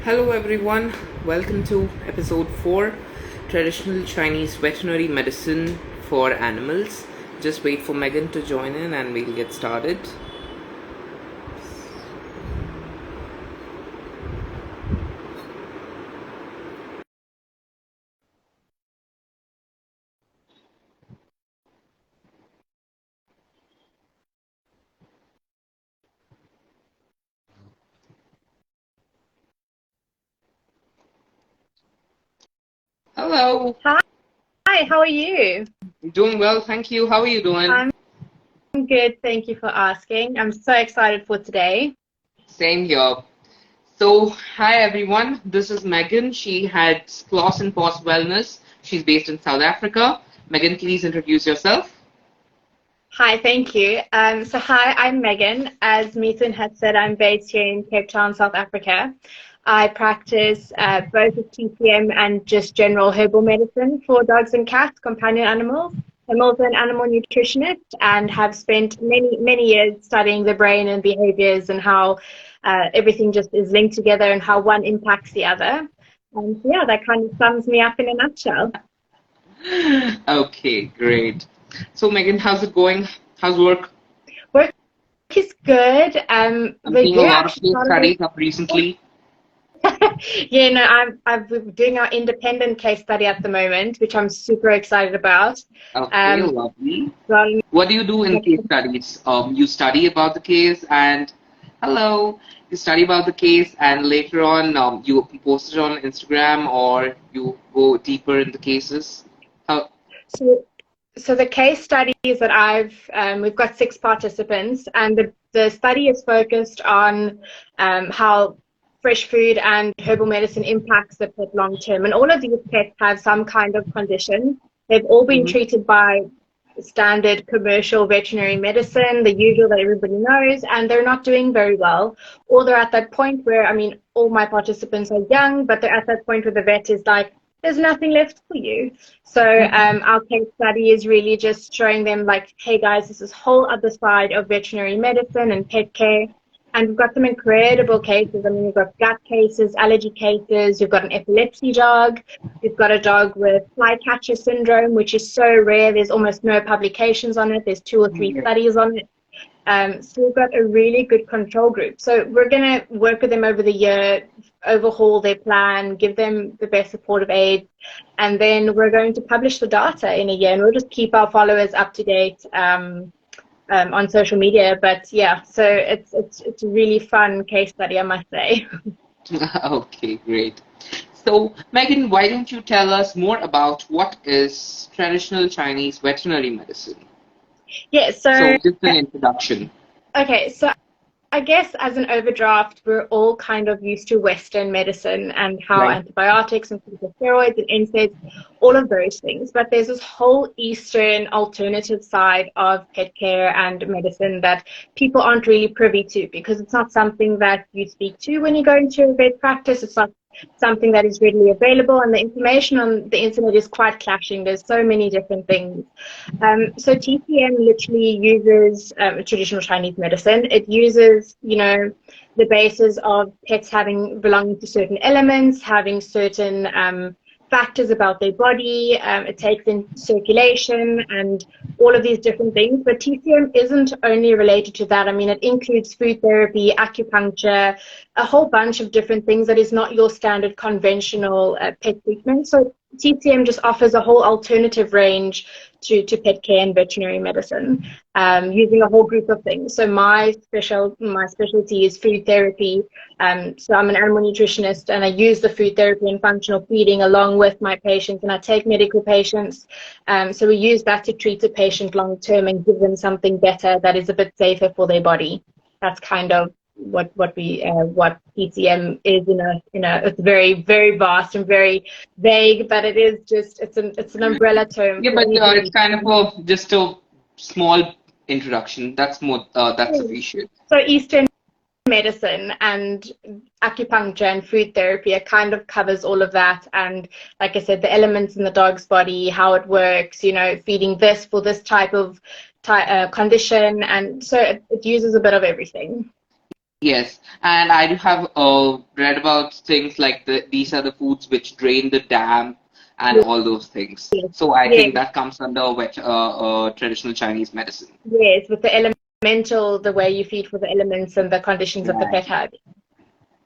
Hello everyone, welcome to episode 4 Traditional Chinese Veterinary Medicine for Animals. Just wait for Megan to join in and we'll get started. Hello, Hi, how are you? doing well, thank you. How are you doing? I'm good, thank you for asking. I'm so excited for today. Same here. So, hi everyone, this is Megan. She heads Claws and Paws Wellness. She's based in South Africa. Megan, please introduce yourself. Hi, thank you. Hi, I'm Megan. As Mithun had said, I'm based here in Cape Town, South Africa. I practice both with TCM and just general herbal medicine for dogs and cats, companion animals. I'm also an animal nutritionist and have spent many years studying the brain and behaviors and how everything just is linked together and how one impacts the other. And yeah, that kind of sums me up in a nutshell. Okay, great. So, Megan, how's it going? How's work? Work is good. I'm The seeing a year lot of actually case studies up recently. Yeah, no, we're doing our independent case study at the moment, which I'm super excited about. Okay, lovely. So, What do you do in case studies? You study about the case and you study about the case and later on you post it on Instagram or you go deeper in the cases. How? so, so the case studies that we've got 6 participants, and the study is focused on how fresh food and herbal medicine impacts the pet long term. And all of these pets have some kind of condition. They've all been Mhm. treated by standard commercial veterinary medicine, the usual that everybody knows, and they're not doing very well. Or they're at that point where, I mean, all my participants are young, but they're at that point where the vet is like, there's nothing left for you. So our case study is really just showing them like, hey guys, this is whole other side of veterinary medicine and pet care. And we've got some incredible cases. I mean, we've got gut cases, allergy cases, we've got an epilepsy dog, we've got a dog with flycatcher syndrome, which is so rare. There's almost no publications on it. There's 2 or 3 studies on it. So we've got a really good control group. So we're going to work with them over the year, overhaul their plan, give them the best supportive aids, and then we're going to publish the data in a year, and we'll just keep our followers up to date on social media. But yeah, so it's a really fun case study, I must say. Okay, great. So, Megan, why don't you tell us more about what is traditional Chinese veterinary medicine? Yeah, So, so just an introduction. okay, so I guess as an overdraft, we're all kind of used to Western medicine and how Right. antibiotics and corticosteroids and NSAIDs, all of those things. But there's this whole Eastern alternative side of pet care and medicine that people aren't really privy to, because it's not something that you speak to when you go into a vet practice. It's not something that is readily available, and the information on the internet is quite clashing. There's so many different things. So TCM literally uses traditional Chinese medicine. It uses, the basis of pets having belonging to certain elements, having certain factors about their body. It takes in circulation and all of these different things. But TCM isn't only related to that. I mean, it includes food therapy, acupuncture, a whole bunch of different things that is not your standard conventional pet treatment. So TCM just offers a whole alternative range to pet care and veterinary medicine, using a whole group of things. So my specialty is food therapy. So I'm an animal nutritionist, and I use the food therapy and functional feeding along with my patients, and I take medical patients. So we use that to treat a patient long term and give them something better that is a bit safer for their body. That's kind of what PCM is it's very vast and very vague, but it's an umbrella term Yeah, for but anything. it's kind of just a small introduction. That's sufficient. So Eastern medicine and acupuncture and food therapy, it kind of covers all of that. And like I said, the elements in the dog's body, how it works, feeding this for this type of condition, and so it uses a bit of everything. Yes, and I do have read about things like these are the foods which drain the dam and Yes, all those things. So I yes, think that comes under traditional Chinese medicine. yes, with the elemental, the way you feed for the elements and the conditions that the pet Right. had.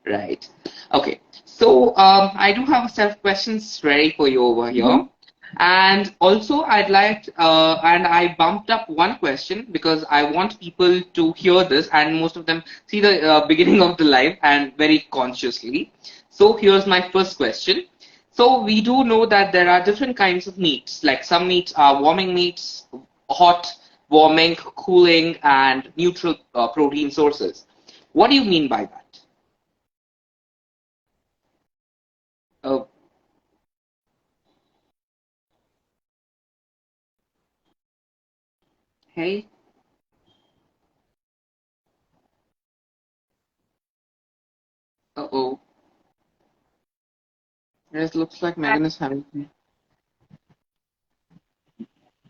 Right. Okay. So I do have a set of questions ready for you over Mm-hmm. here. And also, I'd like, and I bumped up one question because I want people to hear this, and most of them see the beginning of the live and very consciously. So here's my first question. So we do know that there are different kinds of meats, like some meats are warming meats, hot, warming, cooling, and neutral protein sources. What do you mean by that? Okay. Uh-oh. It looks like Megan is having.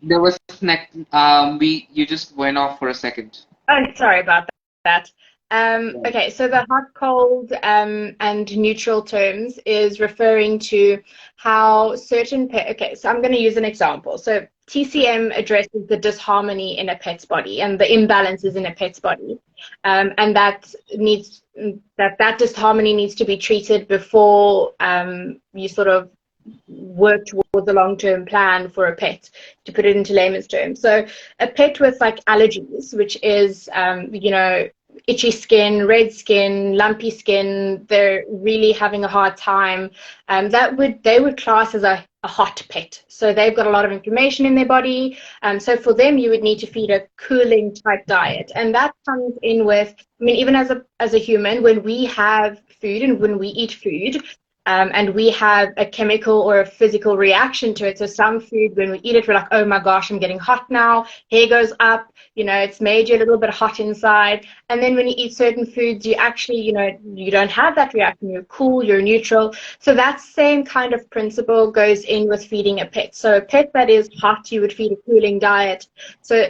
There was snack. You just went off for a second. Oh, sorry about that. Right. Okay, so the hot, cold, and neutral terms is referring to how certain pet. Okay, so I'm going to use an example. So TCM addresses the disharmony in a pet's body and the imbalances in a pet's body, and that disharmony needs to be treated before you sort of work towards a long-term plan for a pet, to put it into layman's terms. So a pet with like allergies, which is itchy skin, red skin, lumpy skin, they're really having a hard time. They would class as a hot pet. So they've got a lot of inflammation in their body. So for them, you would need to feed a cooling type diet, and that comes in with. I mean, even as a human, when we have food and when we eat food, and we have a chemical or a physical reaction to it. So some food, when we eat it, we're like, oh my gosh, I'm getting hot now. Hair goes up. It's made you a little bit hot inside. And then when you eat certain foods, you actually, you don't have that reaction. You're cool, you're neutral. So that same kind of principle goes in with feeding a pet. So a pet that is hot, you would feed a cooling diet. So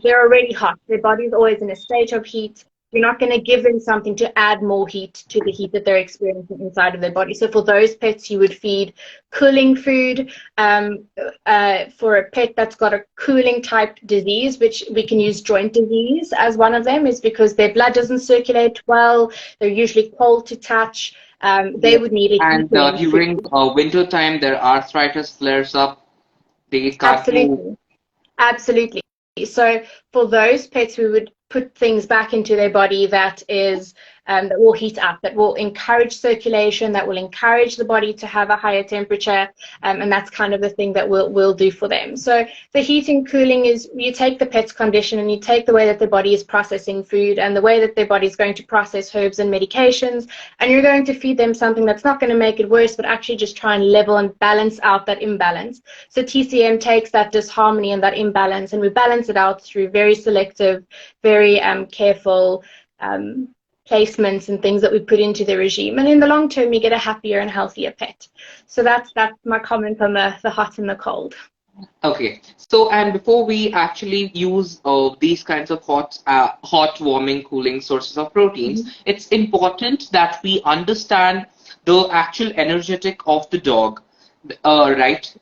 they're already hot. Their body's always in a state of heat. You're not going to give them something to add more heat to the heat that they're experiencing inside of their body. So for those pets, you would feed cooling food. For a pet that's got a cooling type disease, which we can use joint disease as one of them, is because their blood doesn't circulate well. They're usually cold to touch. They Yep. would need a And heating food. during winter time, their arthritis flares up. They can't move. Absolutely. Absolutely. So for those pets, we would put things back into their body that will heat up, that will encourage circulation, that will encourage the body to have a higher temperature, and that's kind of the thing that we'll do for them. So the heating, cooling is you take the pet's condition and you take the way that their body is processing food and the way that their body is going to process herbs and medications, and you're going to feed them something that's not going to make it worse, but actually just try and level and balance out that imbalance. So TCM takes that disharmony and that imbalance, and we balance it out through very selective, very careful placements and things that we put into the regime. And in the long term, you get a happier and healthier pet. So that's my comment on the hot and the cold. Okay. So, and before we actually use these kinds of hot, warming, cooling sources of Mm-hmm. proteins, it's important that we understand the actual energetic of the dog, right?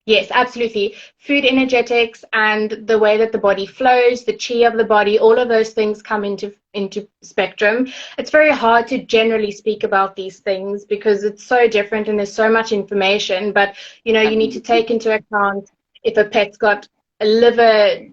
Yes, absolutely. Food energetics and the way that the body flows, the chi of the body, all of those things come into spectrum. It's very hard to generally speak about these things because it's so different and there's so much information. But you need to take into account if a pet's got a liver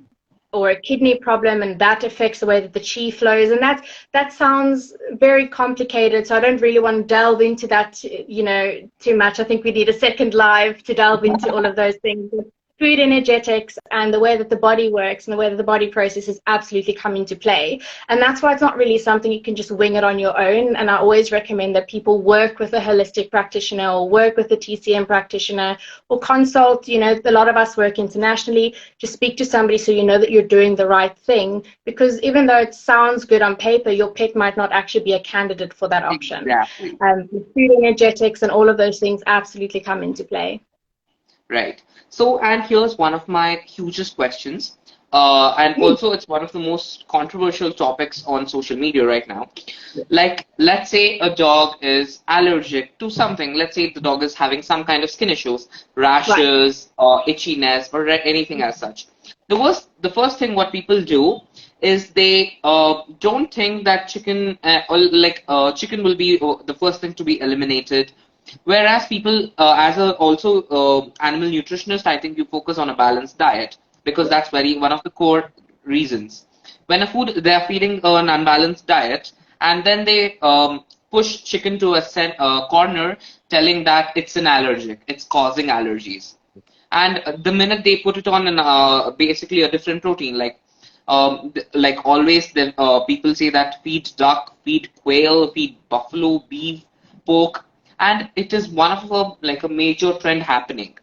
or a kidney problem, and that affects the way that the chi flows, and that sounds very complicated, so I don't really want to delve into that too much. I think we need a second live to delve into all of those things. Food energetics and the way that the body works and the way that the body processes absolutely come into play, and that's why it's not really something you can just wing it on your own. And I always recommend that people work with a holistic practitioner or work with a TCM practitioner or consult. A lot of us work internationally. Just speak to somebody so you know that you're doing the right thing, because even though it sounds good on paper, your pet might not actually be a candidate for that option. Exactly. Food energetics and all of those things absolutely come into play. Right. So, and here's one of my hugest questions. And also it's one of the most controversial topics on social media right now. Like, let's say a dog is allergic to something. Let's say the dog is having some kind of skin issues, Right. rashes, itchiness, or anything as such. The first thing what people do is they don't think that chicken, chicken will be the first thing to be eliminated. Whereas people, as a also animal nutritionist, I think you focus on a balanced diet because that's very one of the core reasons. When a food they are feeding an unbalanced diet, and then they push chicken to a corner, telling that it's an allergic, it's causing allergies. And the minute they put it on an basically a different protein, like always, the people say that feed duck, feed quail, feed buffalo, beef, pork, and it is one of a major trend happening.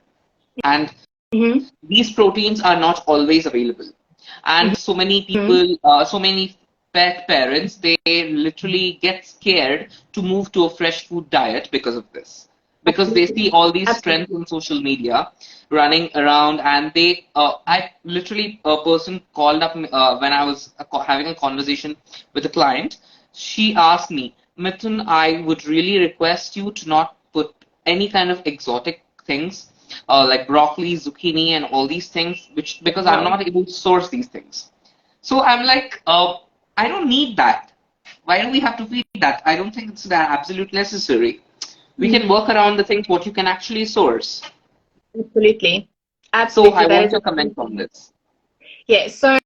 And Mm-hmm. these proteins are not always available. And so many Mm-hmm. people, so many pet parents, they literally get scared to move to a fresh food diet because of this. Because they see Absolutely. all these trends Absolutely. on social media running around, and I literally, a person called up when I was having a conversation with a client. She asked me, Mithun, I would really request you to not put any kind of exotic things like broccoli, zucchini, and all these things, which because I'm Wow. not able to source these things. So I'm like, I don't need that. Why do we have to feed that? I don't think it's that absolute necessary. We Mm. can work around the things what you can actually source. Absolutely. So Absolutely. I That want is your a comment on this. yeah. So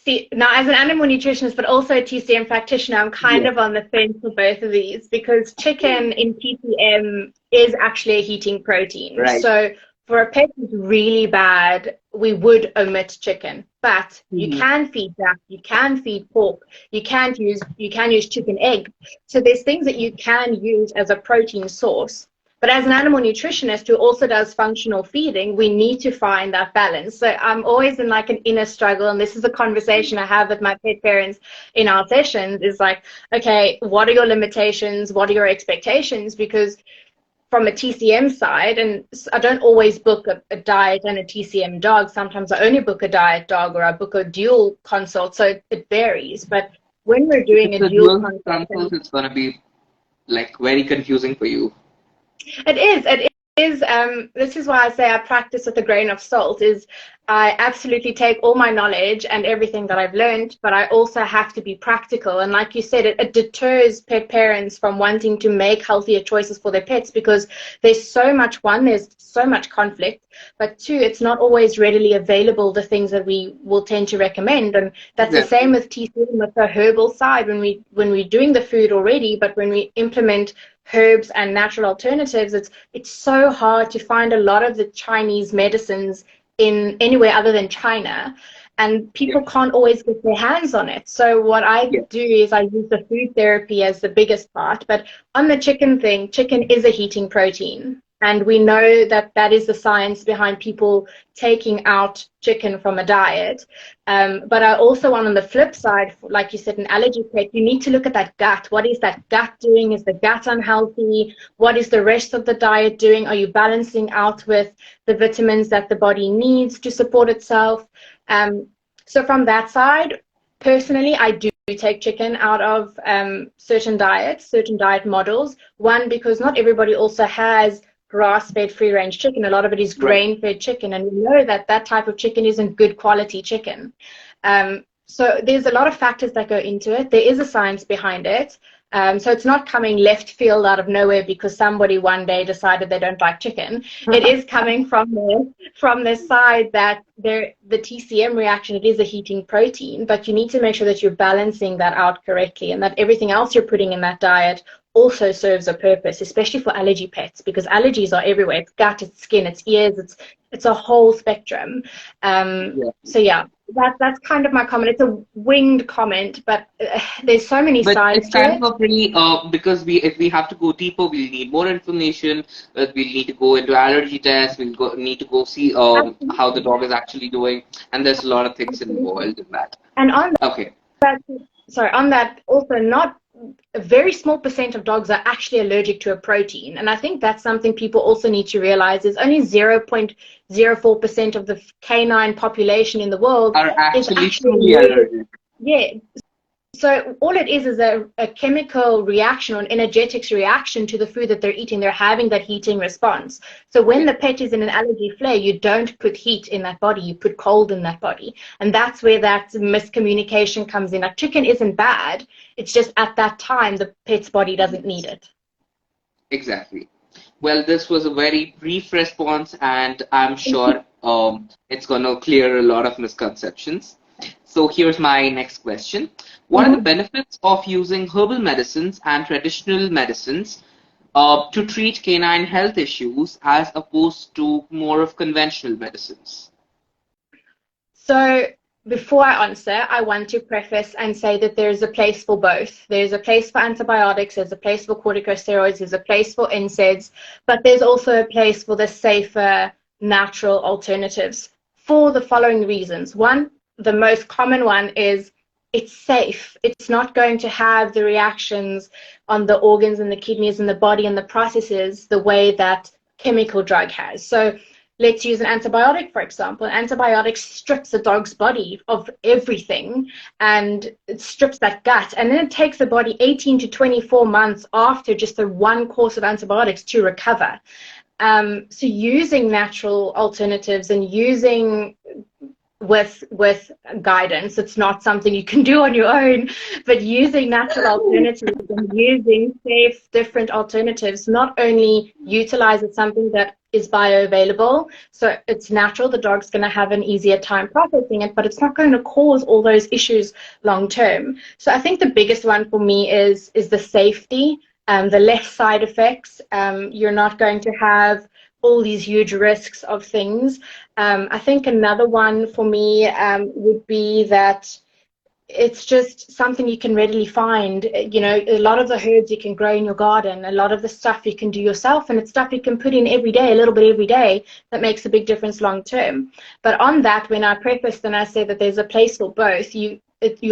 see, now as an animal nutritionist, but also a TCM practitioner, I'm kind Yeah. of on the fence for both of these because chicken in TCM is actually a heating protein. Right. So for a pet who's really bad, we would omit chicken. But you Hmm. can feed duck, you can feed pork, you can use chicken egg. So there's things that you can use as a protein source. But as an animal nutritionist who also does functional feeding, we need to find that balance. So I'm always in like an inner struggle, and this is a conversation I have with my pet parents in our sessions is like, okay, what are your limitations? What are your expectations? Because from a TCM side, and I don't always book a diet and a TCM dog. Sometimes I only book a diet dog or I book a dual consult. So it varies. But when we're If doing it's a a dual dual consult, consult, it's gonna be like very confusing for you. it is. It is. This is why I say I practice with a grain of salt. Is I absolutely take all my knowledge and everything that I've learned, but I also have to be practical. And like you said, it deters pet parents from wanting to make healthier choices for their pets because there's so much. One, there's so much conflict, but two, it's not always readily available. The things that we will tend to recommend, and that's the same Exactly. with TCM with the herbal side. When we're doing the food already, but when we implement herbs and natural alternatives, it's so hard to find a lot of the Chinese medicines in anywhere other than China, and Yeah. people can't always get their hands on it. So what I Yeah. do is I use the food therapy as the biggest part. But on the chicken thing, chicken is a heating protein. And we know that that is the science behind people taking out chicken from a diet. But I also want on the flip side, like you said, an allergy pet, you need to look at that gut. What is that gut doing? Is the gut unhealthy? What is the rest of the diet doing? Are you balancing out with the vitamins that the body needs to support itself? So from that side, personally, I do take chicken out of certain diets, certain diet models. One, because not everybody also has grass-fed free-range chicken. A lot of it is Right. grain-fed chicken, and we know that that type of chicken isn't good quality chicken. So there's a lot of factors that go into it. There is a science behind it. So it's not coming left field out of nowhere because somebody one day decided they don't like chicken. It is coming from the side that the TCM reaction, it is a heating protein, but you need to make sure that you're balancing that out correctly and that everything else you're putting in that diet also serves a purpose, especially for allergy pets, because allergies are everywhere. It's gut, it's skin, it's ears, it's a whole spectrum. So yeah, that's kind of my comment. It's a winged comment, but there's so many But sides it's to kind of it. a pretty because if we have to go deeper, we'll need more information. We'll need to go into allergy tests. Need to go see how the Absolutely, dog is actually doing, and there's a lot of things absolutely. involved in that. And on Okay. that, sorry, on that also, not a very small percent of dogs are actually allergic to a protein. And I think that's something people also need to realize is only 0.04% of the canine population in the world Are is actually actually truly allergic. allergic. Yeah. So all it is a chemical reaction or an energetics reaction to the food that they're eating. They're having that heating response. So when the pet is in an allergy flare, you don't put heat in that body, you put cold in that body. And that's where that miscommunication comes in. Like, chicken isn't bad, it's just at that time the pet's body doesn't need it. Exactly. Well, this was a very brief response, and I'm sure it's going to clear a lot of misconceptions. So here's my next question. What are the benefits of using herbal medicines and traditional medicines to treat canine health issues as opposed to more of conventional medicines? So before I answer, I want to preface and say that there's a place for both. There's a place for antibiotics, there's a place for corticosteroids, there's a place for NSAIDs, but there's also a place for the safer, natural alternatives for the following reasons. One, the most common one is it's safe. It's not going to have the reactions on the organs and the kidneys and the body and the processes the way that chemical drug has. So let's use an antibiotic, for example. An antibiotic strips a dog's body of everything, and it strips that gut. And then it takes the body 18 to 24 months after just the one course of antibiotics to recover. So using natural alternatives and using with guidance, it's not something you can do on your own, but using natural alternatives and using safe different alternatives not only utilizes something that is bioavailable, so it's natural, the dog's going to have an easier time processing it, but it's not going to cause all those issues long term. So I think the biggest one for me is the safety, the less side effects. You're not going to have all these huge risks of things. I think another one for me would be that it's just something you can readily find. You know, a lot of the herbs you can grow in your garden, a lot of the stuff you can do yourself, and it's stuff you can put in every day, a little bit every day, that makes a big difference long term. But on that, when I prefaced and I said that there's a place for both, you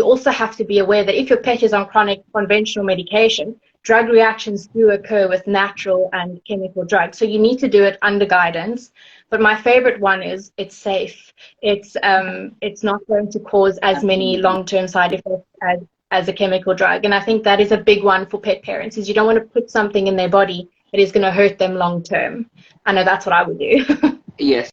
also have to be aware that if your pet is on chronic conventional medication, drug reactions do occur with natural and chemical drugs. So you need to do it under guidance. But my favorite one is it's safe. It's not going to cause as many long-term side effects as a chemical drug. And I think that is a big one for pet parents, is you don't want to put something in their body that is going to hurt them long term. I know that's what I would do. Yes.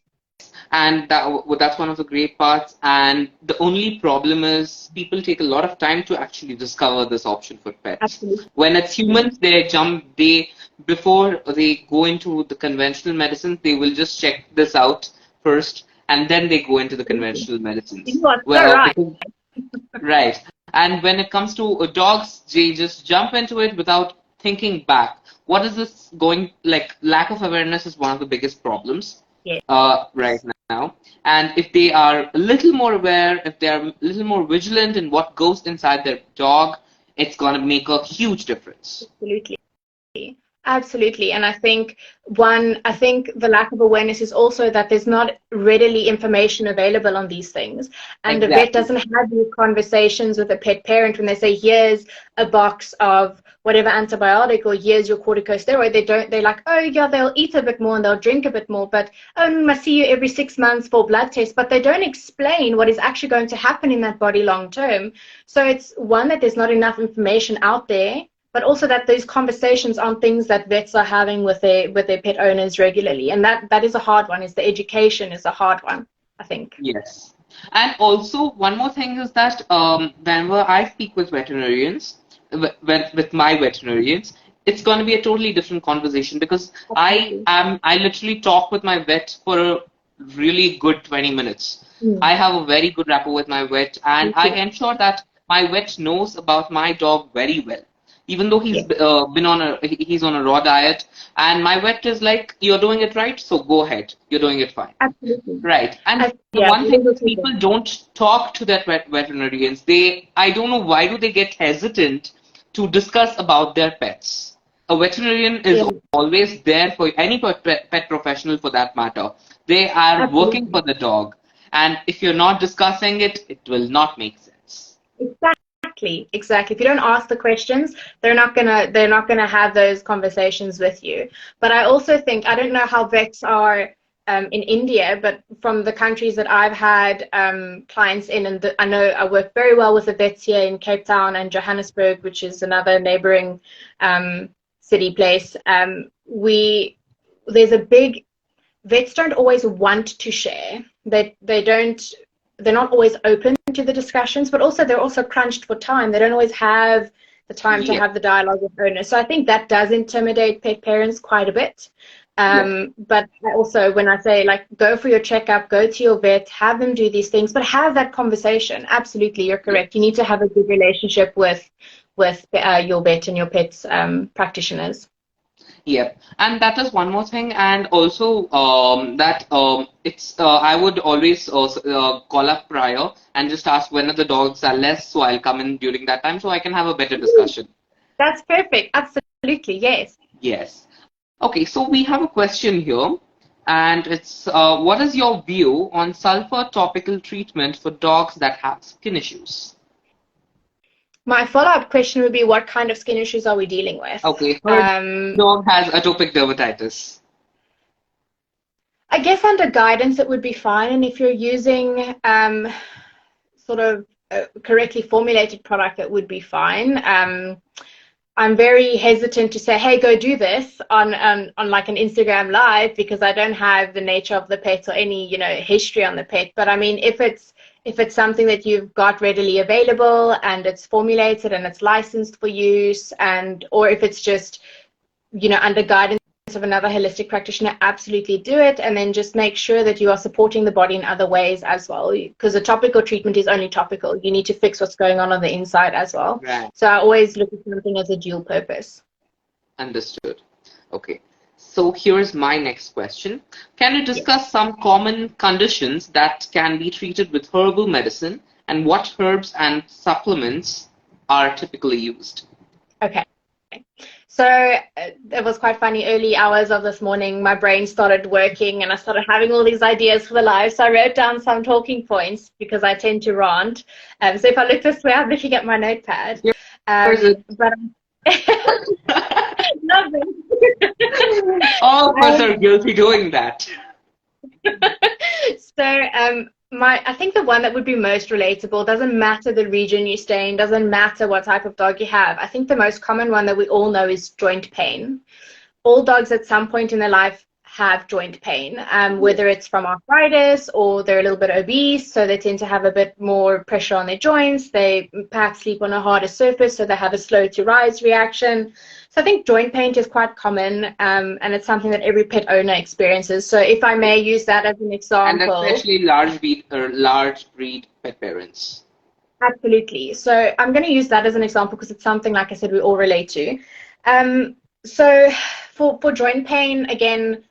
And that's one of the great parts. And the only problem is people take a lot of time to actually discover this option for pets. Absolutely. When it's humans, before they go into the conventional medicines, they will just check this out first, and then they go into the conventional medicines. You are so right. Right. And when it comes to dogs, they just jump into it without thinking back. What is this going, like, lack of awareness is one of the biggest problems. Yeah. Right now. And if they are a little more aware, if they are a little more vigilant in what goes inside their dog, it's going to make a huge difference. Absolutely. And I think the lack of awareness is also that there's not readily information available on these things. And the vet doesn't have these conversations with a pet parent when they say, here's a box of whatever antibiotic, or here's your corticosteroid. They're like, oh yeah, they'll eat a bit more and they'll drink a bit more, but I must see you every 6 months for blood tests. But they don't explain what is actually going to happen in that body long term. So it's one, that there's not enough information out there, but also that those conversations aren't things that vets are having with their pet owners regularly. And that is a hard one, is the education is a hard one, I think. Yes. And also, one more thing is that whenever I speak with veterinarians, with my veterinarians, it's going to be a totally different conversation, because I literally talk with my vet for a really good 20 minutes. I have a very good rapport with my vet, and I ensure that my vet knows about my dog very well. Even though he's he's on a raw diet, and my vet is like, you're doing it right, so go ahead, you're doing it fine. Absolutely. Right. And one thing is, people don't talk to their veterinarians. I don't know why do they get hesitant to discuss about their pets. A veterinarian is always there for any pet professional, for that matter. They are working for the dog, and if you're not discussing it, it will not make sense. Exactly. If you don't ask the questions, they're not gonna have those conversations with you. But I also think, I don't know how vets are in India, but from the countries that I've had clients in, and I know I work very well with the vets here in Cape Town and Johannesburg, which is another neighboring city place. There's a big, vets don't always want to share. They're not always open to the discussions, but also they're also crunched for time. They don't always have the time to Yeah. have the dialogue with owners. So I think that does intimidate pet parents quite a bit. But also, when I say, like, go for your checkup, go to your vet, have them do these things, but have that conversation. Absolutely, you're correct. You need to have a good relationship with your vet and your pet's practitioners. Yep, and that is one more thing, and also that it's I would always call up prior and just ask when are the dogs are less, so I'll come in during that time so I can have a better discussion. That's perfect. Absolutely, yes. Yes. Okay, so we have a question here, and it's what is your view on sulfur topical treatment for dogs that have skin issues? My follow-up question would be, what kind of skin issues are we dealing with? Okay, her dog has atopic dermatitis. I guess under guidance it would be fine, and if you're using sort of a correctly formulated product, it would be fine. I'm very hesitant to say, hey, go do this on like an Instagram live, because I don't have the nature of the pet or any, history on the pet. But I mean, if it's something that you've got readily available and it's formulated and it's licensed for use, or if it's just, under guidance of another holistic practitioner, absolutely do it. And then just make sure that you are supporting the body in other ways as well, because a topical treatment is only topical. You need to fix what's going on the inside as well. Right. So I always look at something as a dual purpose. Understood. Okay. So here's my next question. Can you discuss some common conditions that can be treated with herbal medicine, and what herbs and supplements are typically used? Okay. So it was quite funny. Early hours of this morning, my brain started working and I started having all these ideas for the live. So I wrote down some talking points because I tend to rant. So if I look this way, I'm looking at my notepad. But nothing. All of us are guilty doing that. So I think the one that would be most relatable, doesn't matter the region you stay in, doesn't matter what type of dog you have. I think the most common one that we all know is joint pain. All dogs at some point in their life have joint pain, whether it's from arthritis or they're a little bit obese, so they tend to have a bit more pressure on their joints. They perhaps sleep on a harder surface, so they have a slow to rise reaction. So I think joint pain is quite common, and it's something that every pet owner experiences. So if I may use that as an example. And especially large breed pet parents. Absolutely. So I'm going to use that as an example because it's something, like I said, we all relate to. So for joint pain, again,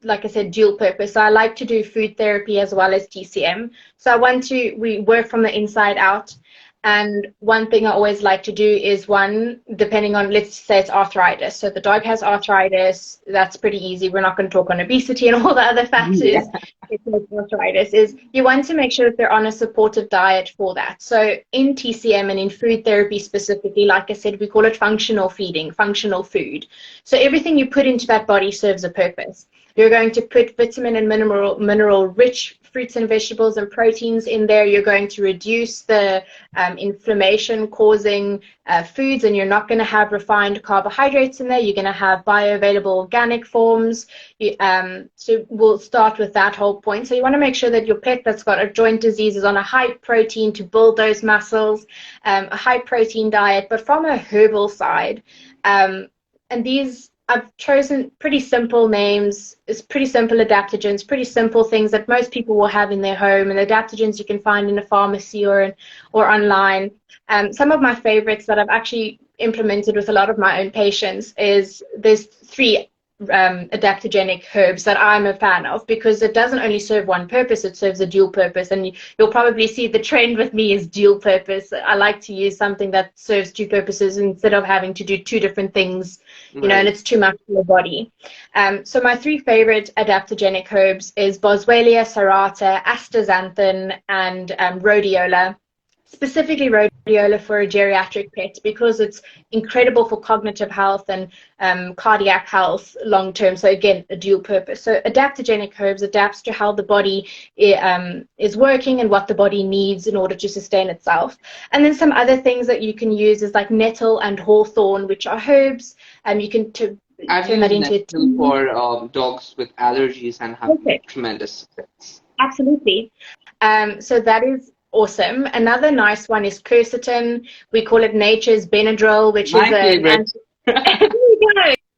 like I said, dual purpose. So I like to do food therapy as well as TCM. So we work from the inside out. And one thing I always like to do is depending on, let's say it's arthritis. So the dog has arthritis, that's pretty easy. We're not going to talk on obesity and all the other factors. Yeah. It's arthritis. Is you want to make sure that they're on a supportive diet for that. So in TCM and in food therapy specifically, like I said, we call it functional feeding, functional food. So everything you put into that body serves a purpose. You're going to put vitamin and mineral-rich fruits and vegetables and proteins in there. You're going to reduce the inflammation-causing foods, and you're not going to have refined carbohydrates in there. You're going to have bioavailable organic forms. So we'll start with that whole point. So you want to make sure that your pet that's got a joint disease is on a high protein to build those muscles, a high protein diet, but from a herbal side. And these, I've chosen pretty simple names. It's pretty simple adaptogens, pretty simple things that most people will have in their home, and adaptogens you can find in a pharmacy or online. Some of my favorites that I've actually implemented with a lot of my own patients is there's 3 adaptogenic herbs that I'm a fan of, because it doesn't only serve one purpose, it serves a dual purpose. And you'll probably see the trend with me is dual purpose. I like to use something that serves 2 purposes instead of having to do 2 different things, you know, and it's too much for the body. So my 3 favorite adaptogenic herbs is Boswellia serrata, astaxanthin, and rhodiola. specifically rhodiola for a geriatric pet, because it's incredible for cognitive health and cardiac health long term. So again, a dual purpose. So adaptogenic herbs adapts to how the body is working and what the body needs in order to sustain itself. And then some other things that you can use is like nettle and hawthorn, which are herbs. You can turn that into nettle for dogs with allergies and have tremendous effects. Absolutely. So that is awesome. Another nice one is quercetin. We call it nature's Benadryl, which My is favorite.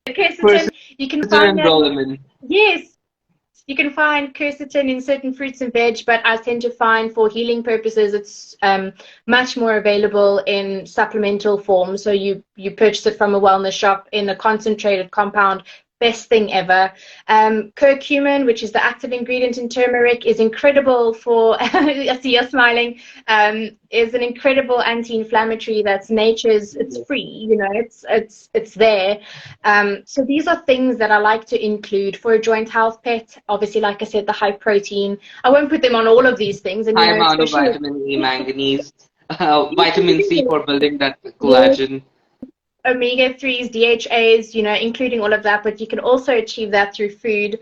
Quercetin. You can find that. Yes, you can find quercetin in certain fruits and veg, but I tend to find for healing purposes it's much more available in supplemental form. So you purchase it from a wellness shop in a concentrated compound. Best thing ever. Curcumin, which is the active ingredient in turmeric, is incredible for, I see you're smiling, is an incredible anti-inflammatory that's nature's, it's free, you know, it's there. So these are things that I like to include for a joint health pet. Obviously, like I said, the high protein. I won't put them on all of these things. And, high amount of vitamin E, manganese, vitamin C for building that collagen. Omega-3s, DHAs, you know, including all of that, but you can also achieve that through food.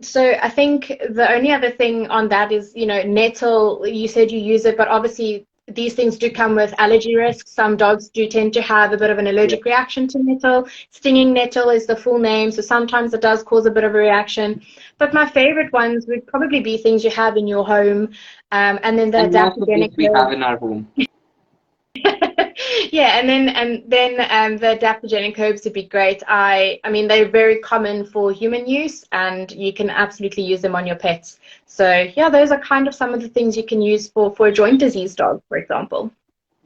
So I think the only other thing on that is, you know, nettle, you said you use it, but obviously these things do come with allergy risks. Some dogs do tend to have a bit of an allergic reaction to nettle. Stinging nettle is the full name, so sometimes it does cause a bit of a reaction. But my favorite ones would probably be things you have in your home, and then the adaptogenic we have in our home. Yeah, and then the adaptogenic herbs would be great. I mean, they're very common for human use, and you can absolutely use them on your pets. So yeah, those are kind of some of the things you can use for a joint disease dog, for example.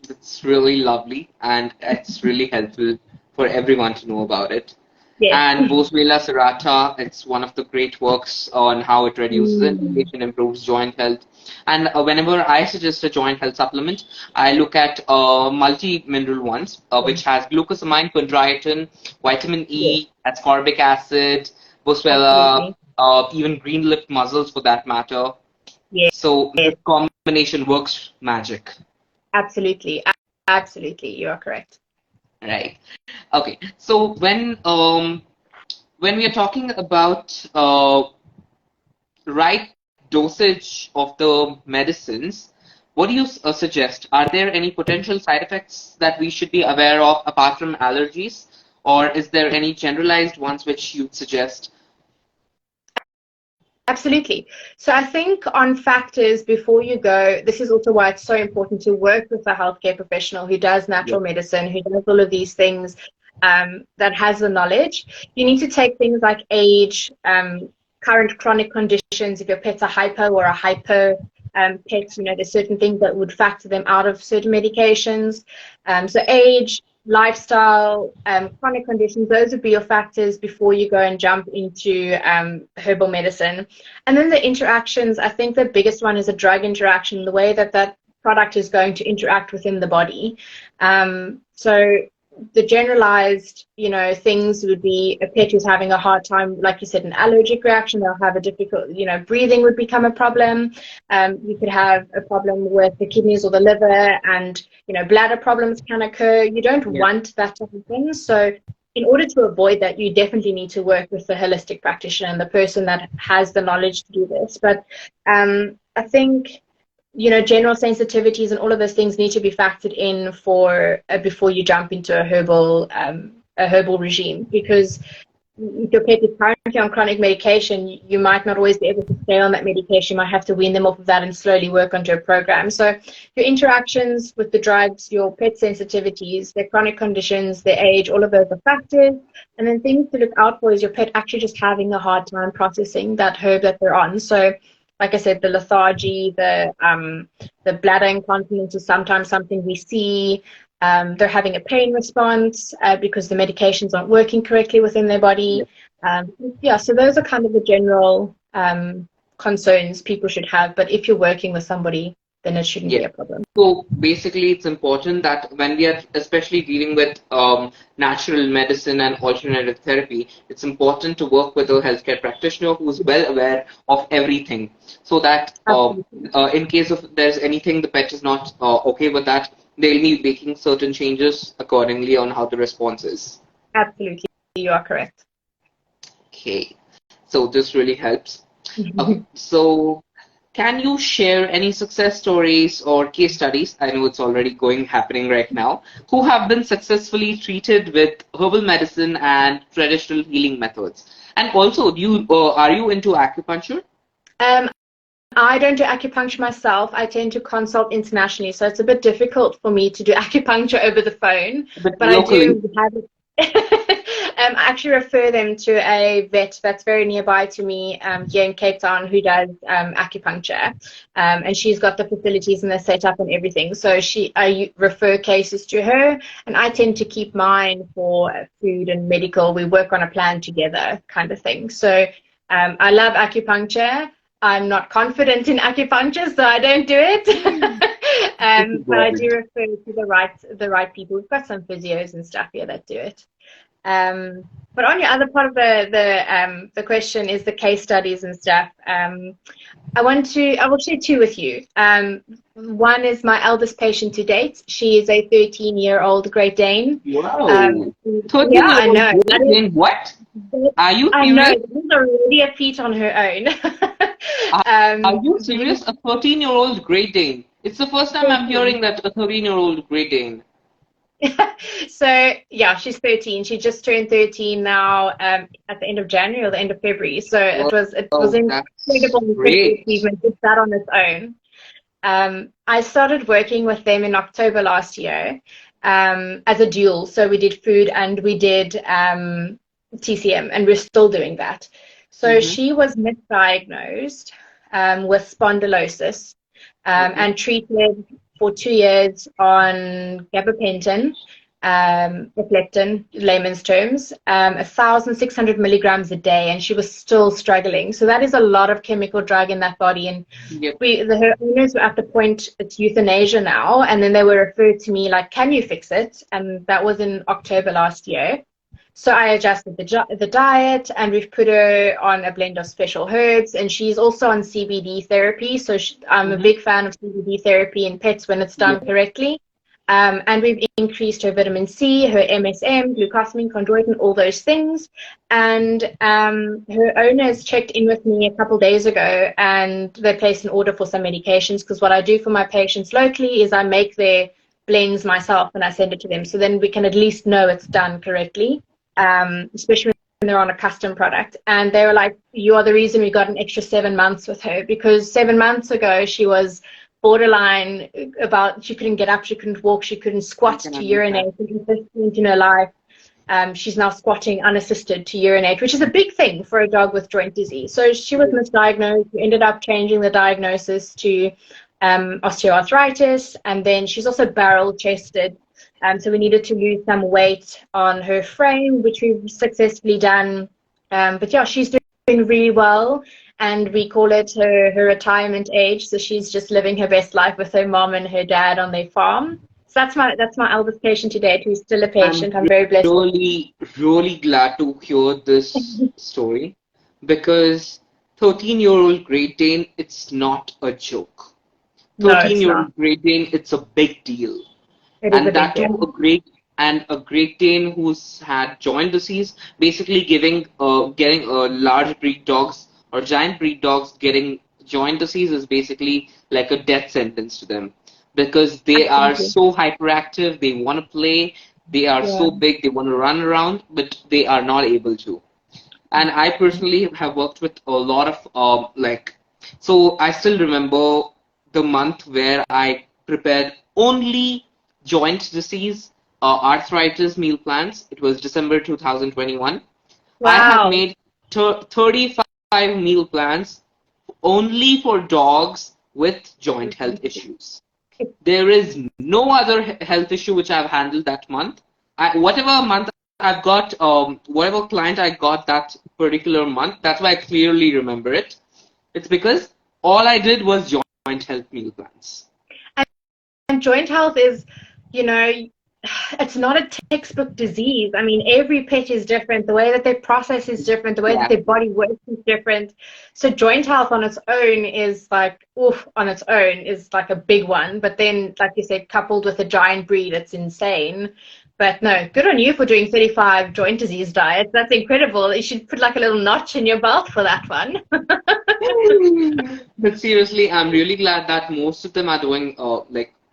It's really lovely, and it's really helpful for everyone to know about it. Yes. And Boswellia serrata, it's one of the great works on how it reduces inflammation, improves joint health. And whenever I suggest a joint health supplement, I look at multi-mineral ones, which has glucosamine, chondroitin, vitamin E, ascorbic acid, Boswellia, even green lipped mussels for that matter. Yes. So the combination works magic. Absolutely. Absolutely. You are correct. Right. Okay. So when we are talking about right dosage of the medicines, what do you suggest? Are there any potential side effects that we should be aware of apart from allergies, or is there any generalized ones which you'd suggest? Absolutely. So I think on factors before you go, this is also why it's so important to work with a healthcare professional who does natural medicine, who does all of these things, that has the knowledge. You need to take things like age, current chronic conditions. If your pet's a hypo or a hyper pet, you know, there's certain things that would factor them out of certain medications. So age, lifestyle, chronic conditions, those would be your factors before you go and jump into herbal medicine. And then the interactions, I think the biggest one is a drug interaction, the way that that product is going to interact within the body. So the generalized, you know, things would be a pet who's having a hard time, like you said, an allergic reaction. They'll have a difficult, you know, breathing would become a problem. You could have a problem with the kidneys or the liver, and, you know, bladder problems can occur. You don't want that to happen. So in order to avoid that, you definitely need to work with the holistic practitioner and the person that has the knowledge to do this. But I think, you know, general sensitivities and all of those things need to be factored in for before you jump into a herbal regime, because if your pet is currently on chronic medication, you might not always be able to stay on that medication. You might have to wean them off of that and slowly work onto a program. So your interactions with the drugs, your pet sensitivities, their chronic conditions, their age, all of those are factors. And then things to look out for is your pet actually just having a hard time processing that herb that they're on. So like I said, the lethargy, the bladder incontinence is sometimes something we see. They're having a pain response because the medications aren't working correctly within their body. So those are kind of the general concerns people should have. But if you're working with somebody then it shouldn't be Yeah. a problem. So basically, it's important that when we are especially dealing with natural medicine and alternative therapy, it's important to work with a healthcare practitioner who's well aware of everything, so that Absolutely. in case of there's anything the pet is not okay with that, they'll be making certain changes accordingly on how the response is. Absolutely. You are correct. Okay, so this really helps. Okay, so can you share any success stories or case studies? I know it's already happening right now. Who have been successfully treated with herbal medicine and traditional healing methods? And also, are you into acupuncture? Um, I don't do acupuncture myself. I tend to consult internationally, so it's a bit difficult for me to do acupuncture over the phone. But But I locally. do have it. I actually refer them to a vet that's very nearby to me here in Cape Town who does acupuncture, and she's got the facilities and the setup and everything. So I refer cases to her, and I tend to keep mine for food and medical. We work on a plan together, kind of thing. So I love acupuncture. I'm not confident in acupuncture, so I don't do it. But I do refer to the right people. We've got some physios and stuff here that do it. But on your other part of the question is the case studies and stuff. I will share two with you. One is my eldest patient to date. She is a 13-year-old Great Dane. Wow. Yeah, I know. Great Dane, what? Are you I know. serious? This is already a feat on her own. Are you serious? A 13-year-old Great Dane. It's the first time I'm hearing that a 13-year-old Great Dane. So yeah, she's 13. She just turned 13 now at the end of January or the end of February. So it was an incredible achievement just that on its own. I started working with them in October last year as a dual. So we did food and we did TCM, and we're still doing that. So she was misdiagnosed with spondylosis and treated for 2 years on gabapentin, epleptin, layman's terms, 1,600 milligrams a day, and she was still struggling. So that is a lot of chemical drug in that body. And her owners were at the point it's euthanasia now, and then they were referred to me like, can you fix it? And that was in October last year. So I adjusted the diet, and we've put her on a blend of special herbs, and she's also on CBD therapy. So I'm a big fan of CBD therapy in pets when it's done correctly. And we've increased her vitamin C, her MSM, glucosamine, chondroitin, all those things. And her owners checked in with me a couple days ago, and they placed an order for some medications, because what I do for my patients locally is I make their blends myself and I send it to them. So then we can at least know it's done correctly. Especially when they're on a custom product. And they were like, you are the reason we got an extra 7 months with her, because 7 months ago she was borderline she couldn't get up, she couldn't walk, she couldn't squat to urinate. In her life, she's now squatting unassisted to urinate, which is a big thing for a dog with joint disease. So she was misdiagnosed. We ended up changing the diagnosis to osteoarthritis, and then she's also barrel chested. So we needed to lose some weight on her frame, which we've successfully done. But yeah, she's doing really well, and we call it her retirement age. So she's just living her best life with her mom and her dad on their farm. So that's my eldest patient to date, who's still a patient. I'm very blessed. Really glad to hear this story, because 13-year-old Great Dane, it's not a joke. 13-year-old Great Dane, it's a big deal. And that too, a Great Dane who's had joint disease, basically getting large breed dogs or giant breed dogs getting joint disease is basically like a death sentence to them, because they are so hyperactive, they want to play, they are so big, they want to run around, but they are not able to. And I personally have worked with a lot of so I still remember the month where I prepared only joint disease, arthritis meal plans. It was December 2021. Wow. I have made 35 meal plans only for dogs with joint health issues. There is no other health issue which I've handled that month. Whatever month I've got, whatever client I got that particular month, that's why I clearly remember it. It's because all I did was joint health meal plans. joint health is, you know, it's not a textbook disease. I mean, every pet is different. The way that they process is different. The way that their body works is different. So joint health on its own is like, oof, on its own is like a big one. But then, like you said, coupled with a giant breed, it's insane. But no, good on you for doing 35 joint disease diets. That's incredible. You should put like a little notch in your belt for that one. But seriously, I'm really glad that most of them are doing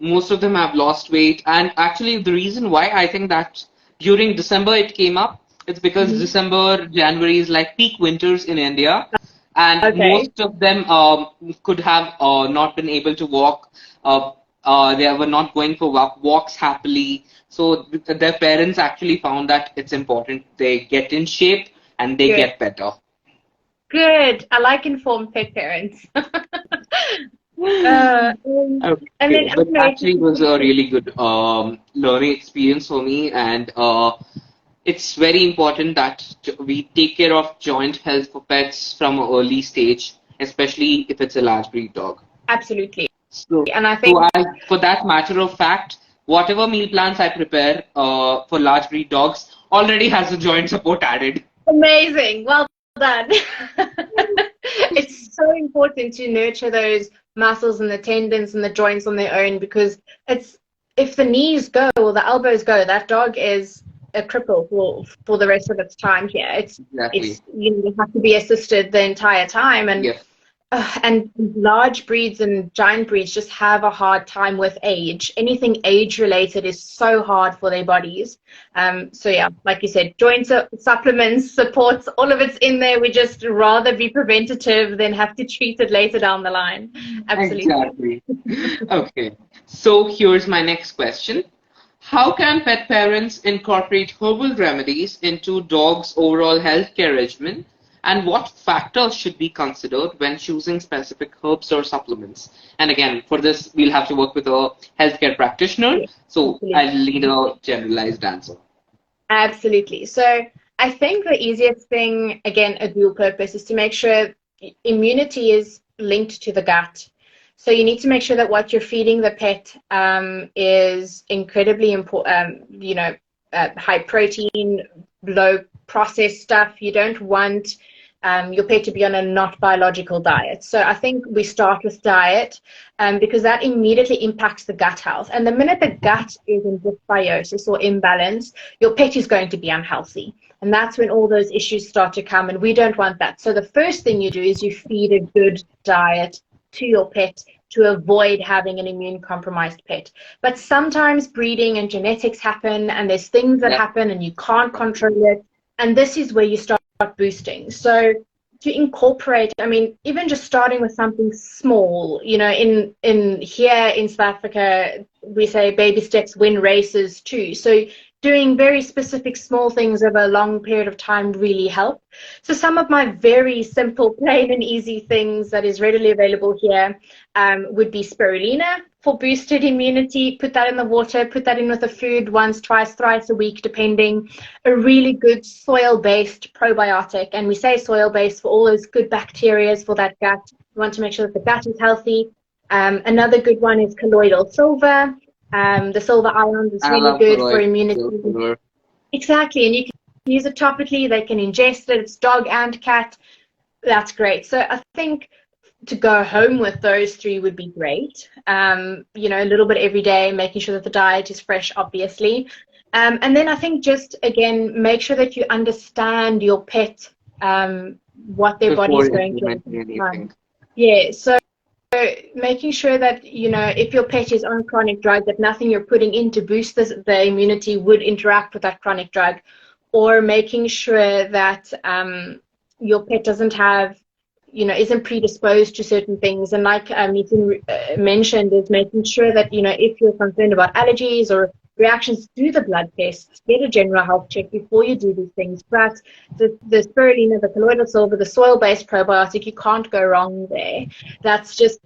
most of them have lost weight. And actually, the reason why I think that during December it came up, it's because December, January is like peak winters in India, and most of them could have not been able to walk. They were not going for walks happily. So their parents actually found that it's important they get in shape and they get better. Good. I like informed pet parents. Okay, and then but actually it was a really good learning experience for me, and it's very important that we take care of joint health for pets from an early stage, especially if it's a large breed dog. Absolutely. So, and I think for that matter of fact, whatever meal plans I prepare for large breed dogs already has a joint support added. Amazing. Well done. It's so important to nurture those muscles and the tendons and the joints on their own, because if the knees go or the elbows go, that dog is a cripple for the rest of its time here. It's you have to be assisted the entire time, and large breeds and giant breeds just have a hard time with age. Anything age related is so hard for their bodies. So yeah, like you said, joint supplements, supports, all of it's in there. We just rather be preventative than have to treat it later down the line. Absolutely. Exactly. Okay. So here's my next question. How can pet parents incorporate herbal remedies into dogs' overall healthcare regimen? And what factors should be considered when choosing specific herbs or supplements? And again, for this, we'll have to work with a healthcare practitioner. So I'll need a generalized answer. Absolutely. So I think the easiest thing, again, a dual purpose, is to make sure immunity is linked to the gut. So you need to make sure that what you're feeding the pet is incredibly important, high protein, low processed stuff. You don't want your pet to be on a not biological diet. So I think we start with diet because that immediately impacts the gut health. And the minute the gut is in dysbiosis or imbalance, your pet is going to be unhealthy. And that's when all those issues start to come, and we don't want that. So the first thing you do is you feed a good diet to your pet to avoid having an immune compromised pet. But sometimes breeding and genetics happen, and there's things that happen and you can't control it. And this is where you start boosting. So to incorporate, I mean, even just starting with something small, in here in South Africa, we say baby steps win races too. So doing very specific small things over a long period of time really help. So some of my very simple, plain and easy things that is readily available here would be spirulina for boosted immunity. Put that in the water, put that in with the food once, twice, thrice a week, depending. A really good soil-based probiotic. And we say soil-based for all those good bacteria for that gut. We want to make sure that the gut is healthy. Another good one is colloidal silver. The silver ions is really good for immunity. Exactly, and you can use it topically. They can ingest it. It's dog and cat. That's great. So I think to go home with those three would be great. A little bit every day, making sure that the diet is fresh, obviously. And then I think just, again, make sure that you understand your pet, what their body is going through. Yeah, so making sure that, if your pet is on chronic drug, that nothing you're putting in to boost the immunity would interact with that chronic drug, or making sure that your pet doesn't have, isn't predisposed to certain things. And like Mithun mentioned, is making sure that, if you're concerned about allergies or reactions, do the blood tests, get a general health check before you do these things. But the spirulina, the colloidal silver, the soil-based probiotic, you can't go wrong there. That's just,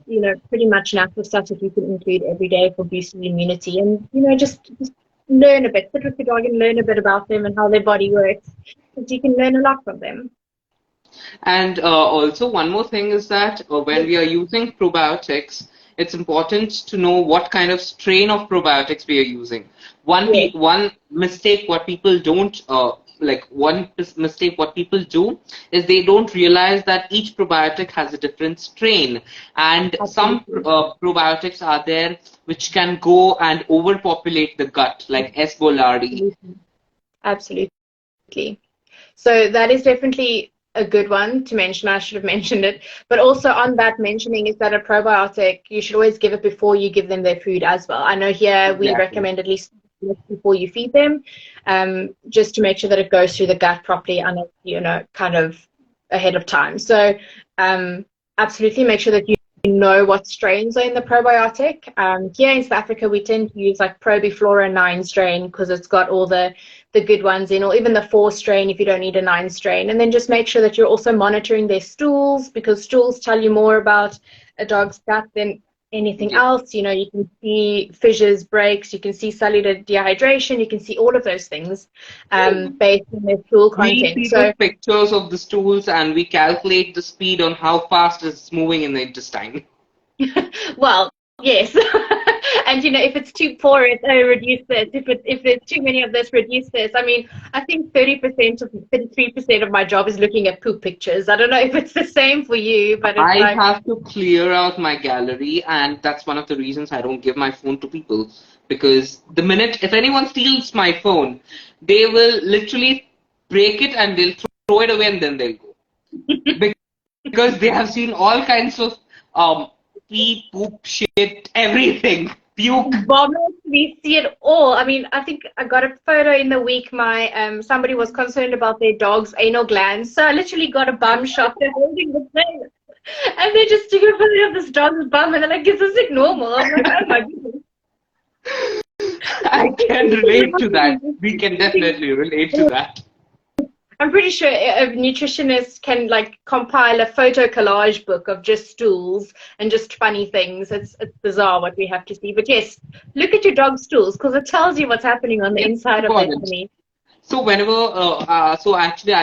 pretty much natural stuff that you can include every day for boosting immunity. And, just learn a bit, sit with your dog and learn a bit about them and how their body works, because you can learn a lot from them. And also one more thing is that when we are using probiotics, it's important to know what kind of strain of probiotics we are using. Yes, One mistake what people don't mistake what people do is they don't realize that each probiotic has a different strain, and some absolutely. probiotics are there which can go and overpopulate the gut, like S. boulardii. Absolutely. Absolutely. So that is definitely a good one to mention. I should have mentioned it. But also on that mentioning is that a probiotic, you should always give it before you give them their food as well. I know here we Exactly. recommend at least before you feed them, just to make sure that it goes through the gut properly and, kind of ahead of time. So absolutely make sure that you know what strains are in the probiotic. Here in South Africa, we tend to use like Probiflora 9 strain because it's got all the good ones in, or even the 4 strain if you don't need a 9 strain. And then just make sure that you're also monitoring their stools, because stools tell you more about a dog's gut than anything Yeah. else. You can see fissures, breaks, you can see cellular dehydration, you can see all of those things based on their stool We content. see the So, pictures of the stools and we calculate the speed on how fast it's moving in the intestine. well, yes. And if it's too porous, reduce this. If there's too many of this, reduce this. I mean, I think 33% of my job is looking at poop pictures. I don't know if it's the same for you, but it's I like, have to clear out my gallery, and that's one of the reasons I don't give my phone to people. Because the minute, if anyone steals my phone, they will literally break it and they'll throw it away and then they'll go. Because they have seen all kinds of pee, poop, shit, everything, puke. vomit, we see it all. I mean, I think I got a photo in the week. My somebody was concerned about their dog's anal glands, so I literally got a bum shot. They're holding the thing, and they just took a photo of this dog's bum, and they're like, "Is this like normal?" I'm like, "Oh my goodness." I can relate to that. We can definitely relate to that. I'm pretty sure a nutritionist can like compile a photo collage book of just stools and just funny things. It's bizarre what we have to see. But yes, look at your dog's stools because it tells you what's happening on the It's inside of their important. tummy. So whenever, so actually,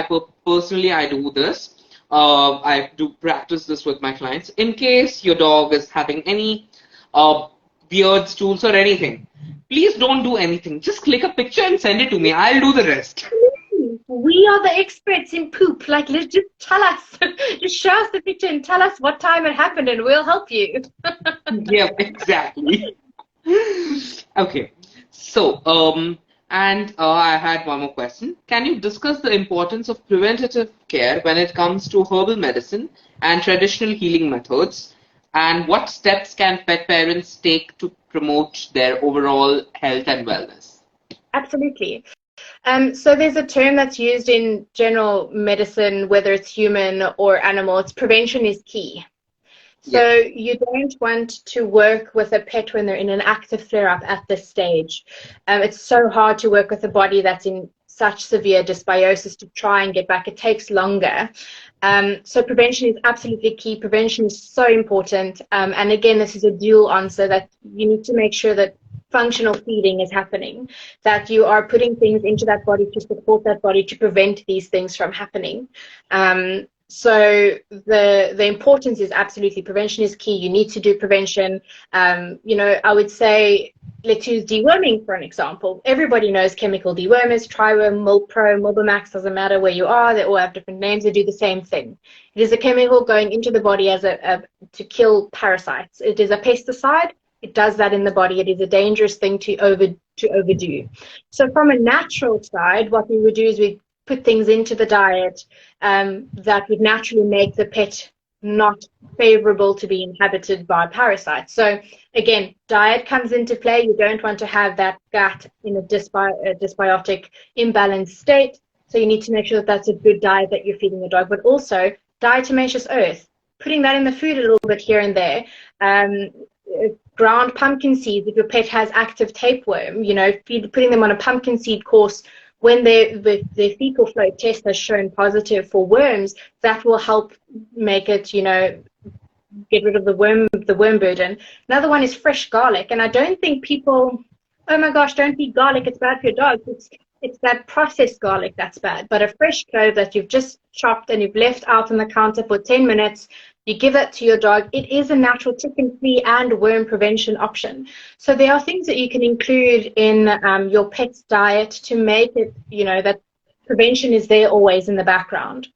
personally I do this. I do practice this with my clients. In case your dog is having any uh, weird stools or anything, please don't do anything. Just click a picture and send it to me. I'll do the rest. We are the experts in poop. Like, let's just tell us, just show us the picture and tell us what time it happened, and we'll help you. Yeah, exactly. Okay. So, and I had one more question. Can you discuss the importance of preventative care when it comes to herbal medicine and traditional healing methods? And what steps can pet parents take to promote their overall health and wellness? Absolutely. So there's a term that's used in general medicine, whether it's human or animal. It's prevention is key. Yeah. So you don't want to work with a pet when they're in an active flare-up at this stage. It's so hard to work with a body that's in such severe dysbiosis to try and get back. It takes longer. So prevention is absolutely key. Prevention is so important. And again, this is a dual answer that you need to make sure that functional feeding is happening, that you are putting things into that body to support that body to prevent these things from happening. So the importance is absolutely prevention is key. You need to do prevention. I would say, let's use deworming for an example. Everybody knows chemical dewormers, Triworm, Milpro, Mobimax, doesn't matter where you are, they all have different names, they do the same thing. It is a chemical going into the body as to kill parasites. It is a pesticide. It does that in the body. It is a dangerous thing to overdo. So from a natural side, what we would do is we put things into the diet that would naturally make the pet not favorable to be inhabited by parasites. So again, diet comes into play. You don't want to have that gut in a dysbiotic, imbalanced state. So you need to make sure that that's a good diet that you're feeding the dog, but also diatomaceous earth, putting that in the food a little bit here and there. Ground pumpkin seeds, if your pet has active tapeworm, putting them on a pumpkin seed course when their fecal flow test has shown positive for worms, that will help make it, get rid of the worm burden. Another one is fresh garlic, and I don't think people, oh my gosh, don't eat garlic, it's bad for your dog. It's that processed garlic that's bad. But a fresh clove that you've just chopped and you've left out on the counter for 10 minutes, you give that to your dog. It is a natural tick-and flea and worm prevention option. So there are things that you can include in your pet's diet to make it, that prevention is there always in the background,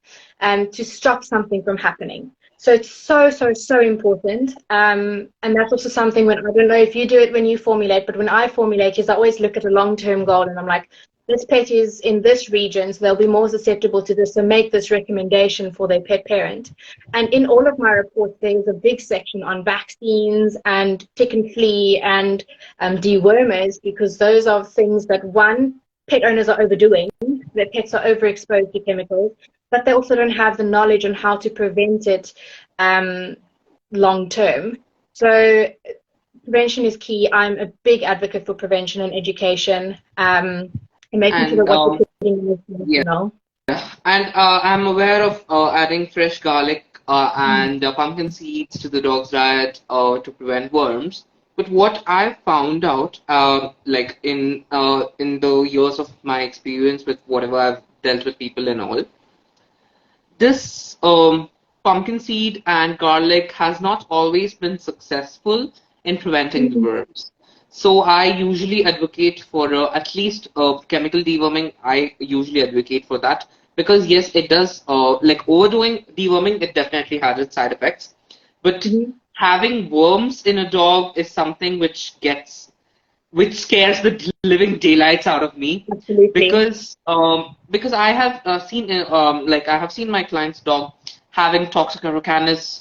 to stop something from happening. So it's so, so, so important. And that's also something when, I don't know if you do it when you formulate, but when I formulate is I always look at a long-term goal, and I'm like, this pet is in this region, so they'll be more susceptible to this, so make this recommendation for their pet parent. And in all of my reports, there's a big section on vaccines and tick and flea and dewormers, because those are things that, one, pet owners are overdoing. Their pets are overexposed to chemicals, but they also don't have the knowledge on how to prevent it long term. So prevention is key. I'm a big advocate for prevention and education, and making sure that what we're putting in is, And I'm aware of adding fresh garlic and pumpkin seeds to the dog's diet to prevent worms. But what I've found out, like in the years of my experience with whatever I've dealt with people and all, this pumpkin seed and garlic has not always been successful in preventing the worms. So I usually advocate for at least chemical deworming. I usually advocate for that because yes, it does like overdoing deworming. It definitely has its side effects, but having worms in a dog is something which scares the living daylights out of me. Absolutely. Because I have seen I have seen my client's dog having Toxicorocanus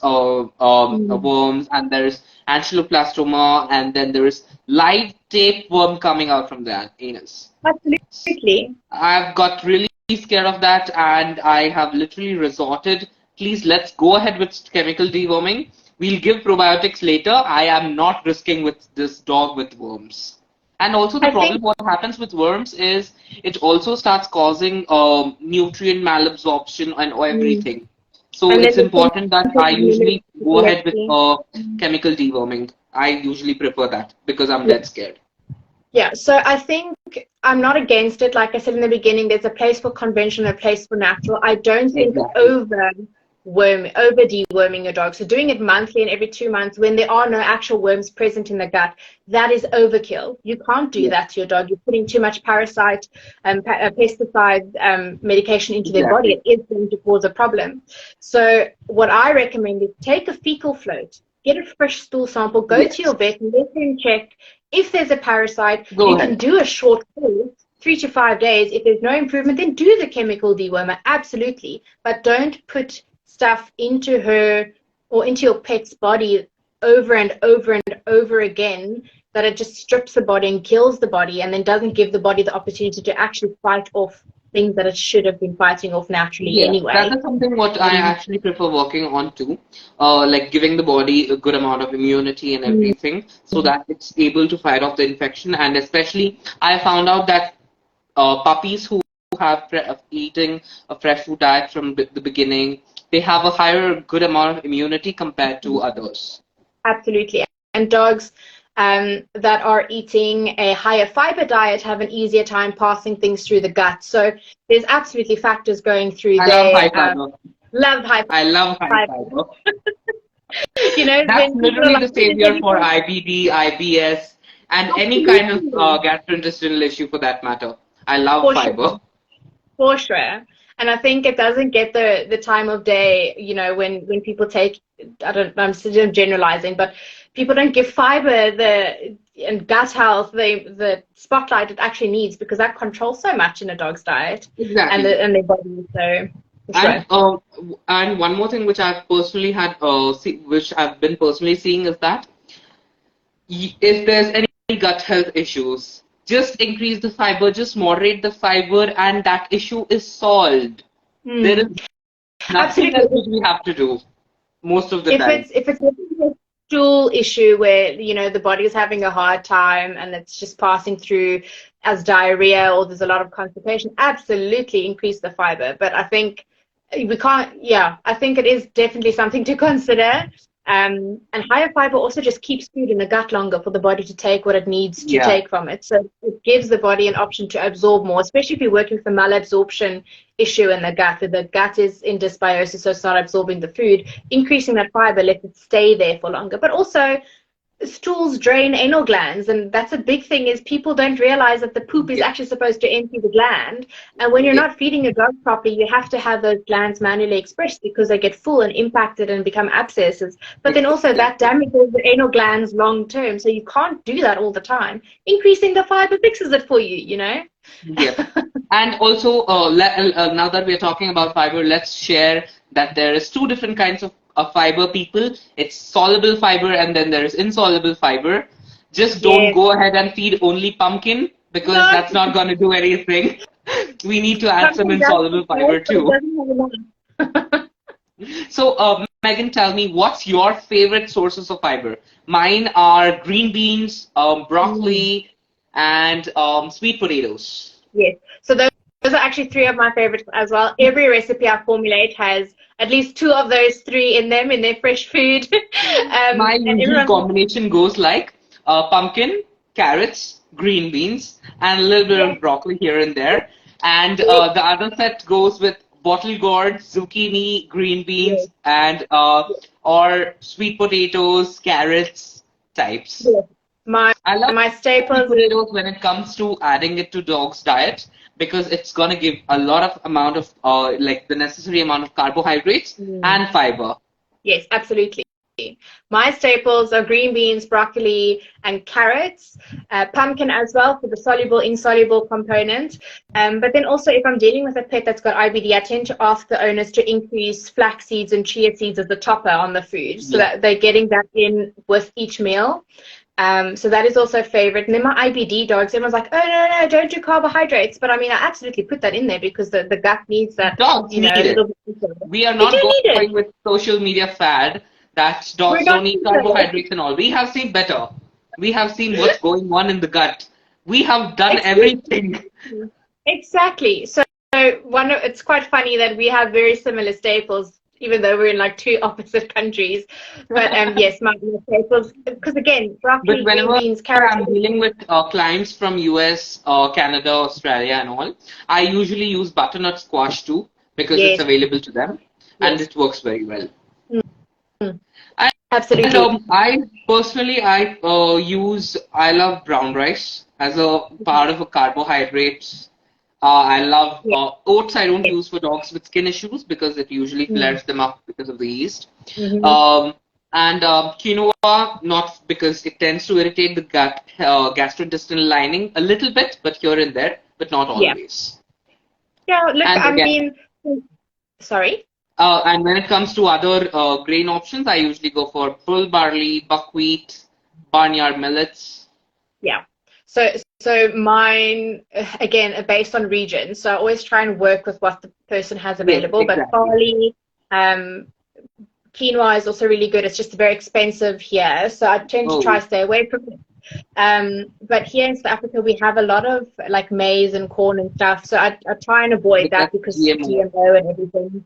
worms, and there's Anchyloplastoma, and then there is live tapeworm coming out from the anus. Absolutely. I've got really scared of that, and I have literally resorted, please let's go ahead with chemical deworming. We'll give probiotics later. I am not risking with this dog with worms. And also the problem, what happens with worms is it also starts causing nutrient malabsorption and everything. So it's important that I usually go ahead with chemical deworming. I usually prefer that because I'm dead scared. Yeah, so I think I'm not against it. Like I said in the beginning, there's a place for conventional, a place for natural. I don't think over deworming your dog. So doing it monthly and every 2 months when there are no actual worms present in the gut, that is overkill. You can't do that to your dog. You're putting too much parasite pesticide medication into their body. It is going to cause a problem. So what I recommend is take a fecal float, get a fresh stool sample, go to your vet and let them check if there's a parasite. You can do a short course, 3 to 5 days. If there's no improvement, then do the chemical dewormer, absolutely. But don't put stuff into her or into your pet's body over and over and over again that it just strips the body and kills the body and then doesn't give the body the opportunity to actually fight off things that it should have been fighting off naturally anyway. That is something what I actually prefer working on too, like giving the body a good amount of immunity and everything so that it's able to fight off the infection. And especially I found out that puppies who have eating a fresh food diet from the beginning, they have a higher good amount of immunity compared to others. Absolutely. And dogs that are eating a higher fiber diet have an easier time passing things through the gut. So there's absolutely factors going through there. I love high fiber. You know, that's literally the savior for IBD, IBS, and any kind of gastrointestinal issue for that matter. I love fiber. For sure. And I think it doesn't get the time of day, you know, when people take, I'm still generalizing, but people don't give fiber and gut health the spotlight it actually needs, because that controls so much in a dog's diet and their body. So, and one more thing which I've personally had, which I've been personally seeing is that if there's any gut health issues, just increase the fiber, just moderate the fiber, and that issue is solved. There is nothing else we have to do most of the time. If it's a stool issue where, you know, the body is having a hard time and it's just passing through as diarrhea or there's a lot of constipation, absolutely increase the fiber. But I think we can't, I think it is definitely something to consider. And higher fiber also just keeps food in the gut longer for the body to take what it needs to Yeah. take from it. So it gives the body an option to absorb more, especially if you're working with a malabsorption issue in the gut, where the gut is in dysbiosis, so it's not absorbing the food. Increasing that fiber lets it stay there for longer. But also, stools drain anal glands, and that's a big thing, is people don't realize that the poop is Yeah. actually supposed to empty the gland, and when you're Yeah. not feeding your dog properly, you have to have those glands manually expressed because they get full and impacted and become abscesses. But then also that damages the anal glands long term, so you can't do that all the time. Increasing the fiber fixes it for you, you know. Yeah. And also, now that we're talking about fiber, let's share that there is two different kinds of fiber, people. It's soluble fiber and then there is insoluble fiber. Just don't Yes. go ahead and feed only pumpkin because No, that's not going to do anything. We need to add some something does insoluble fiber but it too. doesn't have enough. So, Megan, tell me, what's your favorite sources of fiber? Mine are green beans, broccoli, and sweet potatoes. Yes. So those are actually three of my favorites as well. Every recipe I formulate has at least two of those three in them in their fresh food. My And usual everyone's like, combination goes like pumpkin, carrots, green beans, and a little bit yes, of broccoli here and there. And yes, the other set goes with bottle gourd, zucchini, green yes, beans, and or sweet potatoes, carrots types. yes. My I love my sweet staples. potatoes when it comes to adding it to dog's diet because it's gonna give a lot of amount of like the necessary amount of carbohydrates Mm. and fiber. Yes, absolutely. My staples are green beans, broccoli, and carrots, pumpkin as well for the soluble, insoluble component. But then also, if I'm dealing with a pet that's got IBD, I tend to ask the owners to increase flax seeds and chia seeds as the topper on the food so Yeah. that they're getting that in with each meal. So that is also a favorite. And then my IBD dogs, everyone's like, oh, no, don't do carbohydrates. But I mean, I absolutely put that in there because the gut needs that, Dogs you know, need a it. little bit. We are They do not need it. going with social media fad that We're dogs not don't eat either. carbohydrates and all. We have seen better. We have seen what's going on in the gut. We have done Excuse everything. me. Exactly. So it's quite funny that we have very similar staples, even though we're in like two opposite countries. But yes, my staples, because again, But broccoli, green whenever beans, carrots. I'm dealing with clients from US, Canada, Australia, and all, I usually use butternut squash too because it's Yes, available to them and yes, it works very well. mm, And absolutely. I personally, I love brown rice as a part of a carbohydrate. I love Yes. oats. I don't use for dogs with skin issues because it usually Mm, flares them up because of the yeast. mm-hmm. Um, and quinoa, not because it tends to irritate the gut, gastrointestinal lining a little bit, but here and there, but not Yeah. always. Yeah, look, And I again, mean, sorry. and when it comes to other grain options, I usually go for full barley, buckwheat, barnyard millets. Yeah. So mine again are based on region. So I always try and work with what the person has Yes, available. But exactly. barley, quinoa is also really good. It's just very expensive here, so I tend to try Oh, to stay away from it. But here in South Africa, we have a lot of like maize and corn and stuff. So I try and avoid because that because GMO. GMO and everything.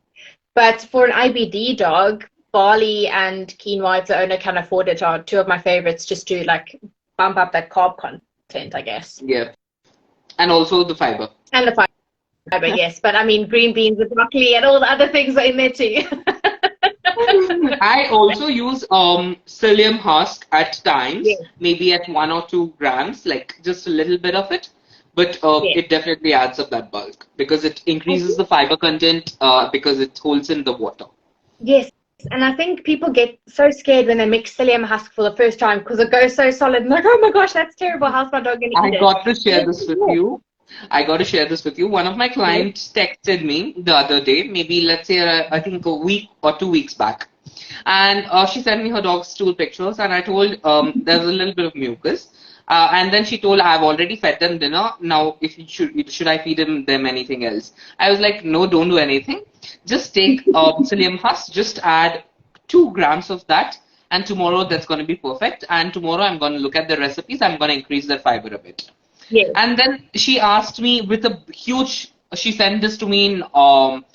But for an IBD dog, barley and quinoa, if the owner can afford it, are two of my favorites just to like bump up that carb content, I guess. Yeah, and also the fiber. And the fiber, yes. But I mean, green beans and broccoli and all the other things are in there too. I also use psyllium husk at times, Yes, maybe at 1 or 2 grams, like just a little bit of it. But yes. it definitely adds up that bulk because it I increases think, the fiber content because it holds in the water. yes. And I think people get so scared when they mix psyllium husk for the first time because it goes so solid. And like, oh my gosh, that's terrible. How's my dog going to I eat it? got to But share it's this with good. you. I got to share this with you. One of my Yes. clients texted me the other day, maybe let's say I think a week or 2 weeks back, and she sent me her dog's stool pictures, and I told there's a little bit of mucus, and then she told I've already fed them dinner. Now, if you should I feed them anything else? I was like, no, don't do anything. Just take psyllium husk, just add 2 grams of that, and tomorrow that's going to be perfect. And tomorrow I'm going to look at the recipes. I'm going to increase the fiber a bit. Yes. And then she asked me with a huge, she sent this to me in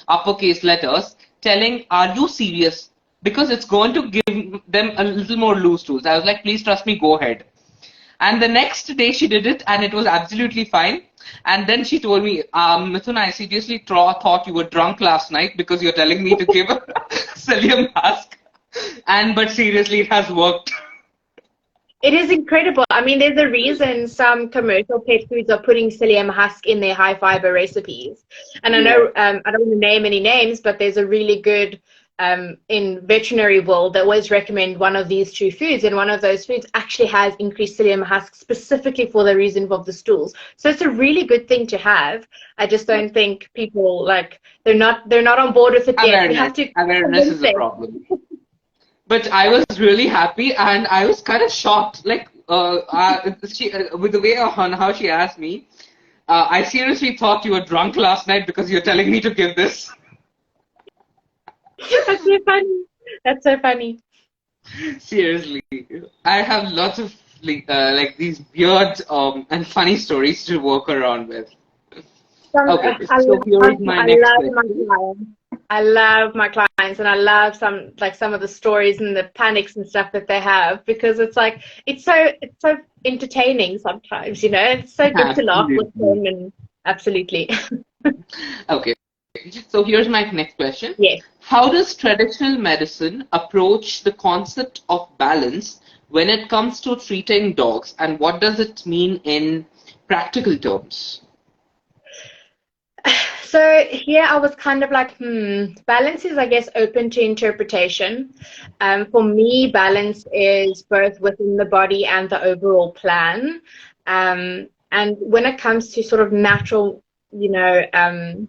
uppercase letters, telling, are you serious? because it's going to give them a little more loose stools. I was like, please trust me, go ahead. And the next day she did it and it was absolutely fine. And then she told me, Mithun, I seriously thought you were drunk last night because you're telling me to give a psyllium husk. But seriously, it has worked. It is incredible. I mean, there's a reason some commercial pet foods are putting psyllium husk in their high fiber recipes. And I know, I don't want to name any names, but there's a really good, in veterinary world, they always recommend one of these two foods. And one of those foods actually has increased psyllium husk specifically for the reason of the stools. So it's a really good thing to have. I just don't think people, like, they're not on board with it yet. We have to awareness is a problem. But I was really happy and I was kind of shocked, like, with the way on how she asked me, I seriously thought you were drunk last night because you're telling me to give this. That's so funny. That's so funny. Seriously, I have lots of like these weird and funny stories to work around with. Okay, so here is my next question. I love my clients, and I love some of the stories and the panics and stuff that they have, because it's like it's so entertaining sometimes, you know. It's so good to laugh with them, and absolutely. Okay, so here's my next question. Yes. How does traditional medicine approach the concept of balance when it comes to treating dogs, and what does it mean in practical terms? So here I was kind of like, balance is, I guess, open to interpretation. For me, balance is both within the body and the overall plan. And when it comes to sort of natural, you know,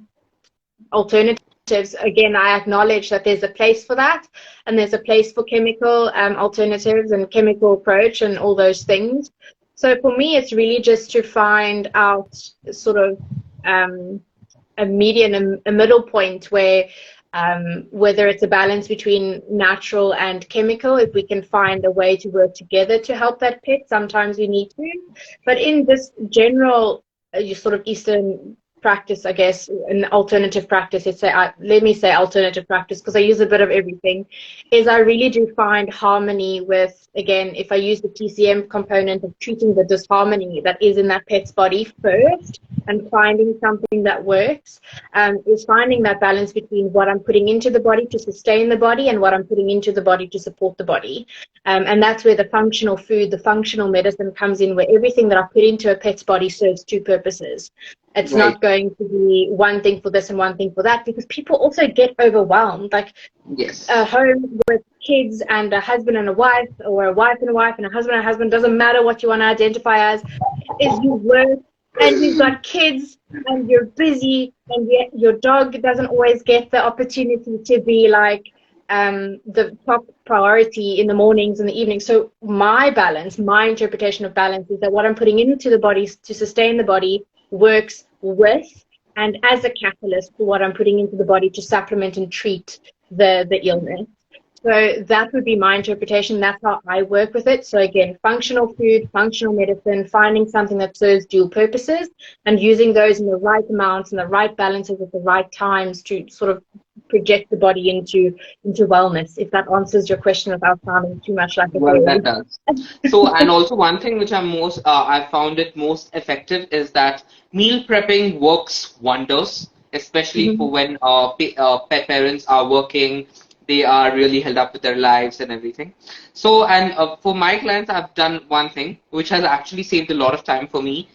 alternatives, again, I acknowledge that there's a place for that, and there's a place for chemical alternatives and chemical approach and all those things. So for me, it's really just to find out sort of a median, a middle point where whether it's a balance between natural and chemical, if we can find a way to work together to help that pet, sometimes we need to. But in this general sort of Eastern practice, I guess, an alternative practice, let me say alternative practice, because I use a bit of everything, is I really do find harmony with, again, if I use the TCM component of treating the disharmony that is in that pet's body first, and finding something that works, is finding that balance between what I'm putting into the body to sustain the body and what I'm putting into the body to support the body. And that's where the functional food, the functional medicine comes in, where everything that I put into a pet's body serves two purposes. It's not going to be one thing for this and one thing for that, because people also get overwhelmed. Like a home with kids and a husband and a wife, or a wife and a husband, doesn't matter what you want to identify as, is you work and you've got kids and you're busy, and yet your dog doesn't always get the opportunity to be like the top priority in the mornings and the evenings. So my balance, my interpretation of balance, is that what I'm putting into the body to sustain the body works with and as a catalyst for what I'm putting into the body to supplement and treat the illness. So that would be my interpretation. That's how I work with it. So again, functional food, functional medicine, finding something that serves dual purposes and using those in the right amounts and the right balances at the right times to sort of project the body into wellness, if that answers your question without sounding too much like a that does. So, and also one thing which I found it most effective is that meal prepping works wonders, especially for when pet parents are working. They are really held up with their lives and everything. So, and for my clients, I've done one thing which has actually saved a lot of time for me,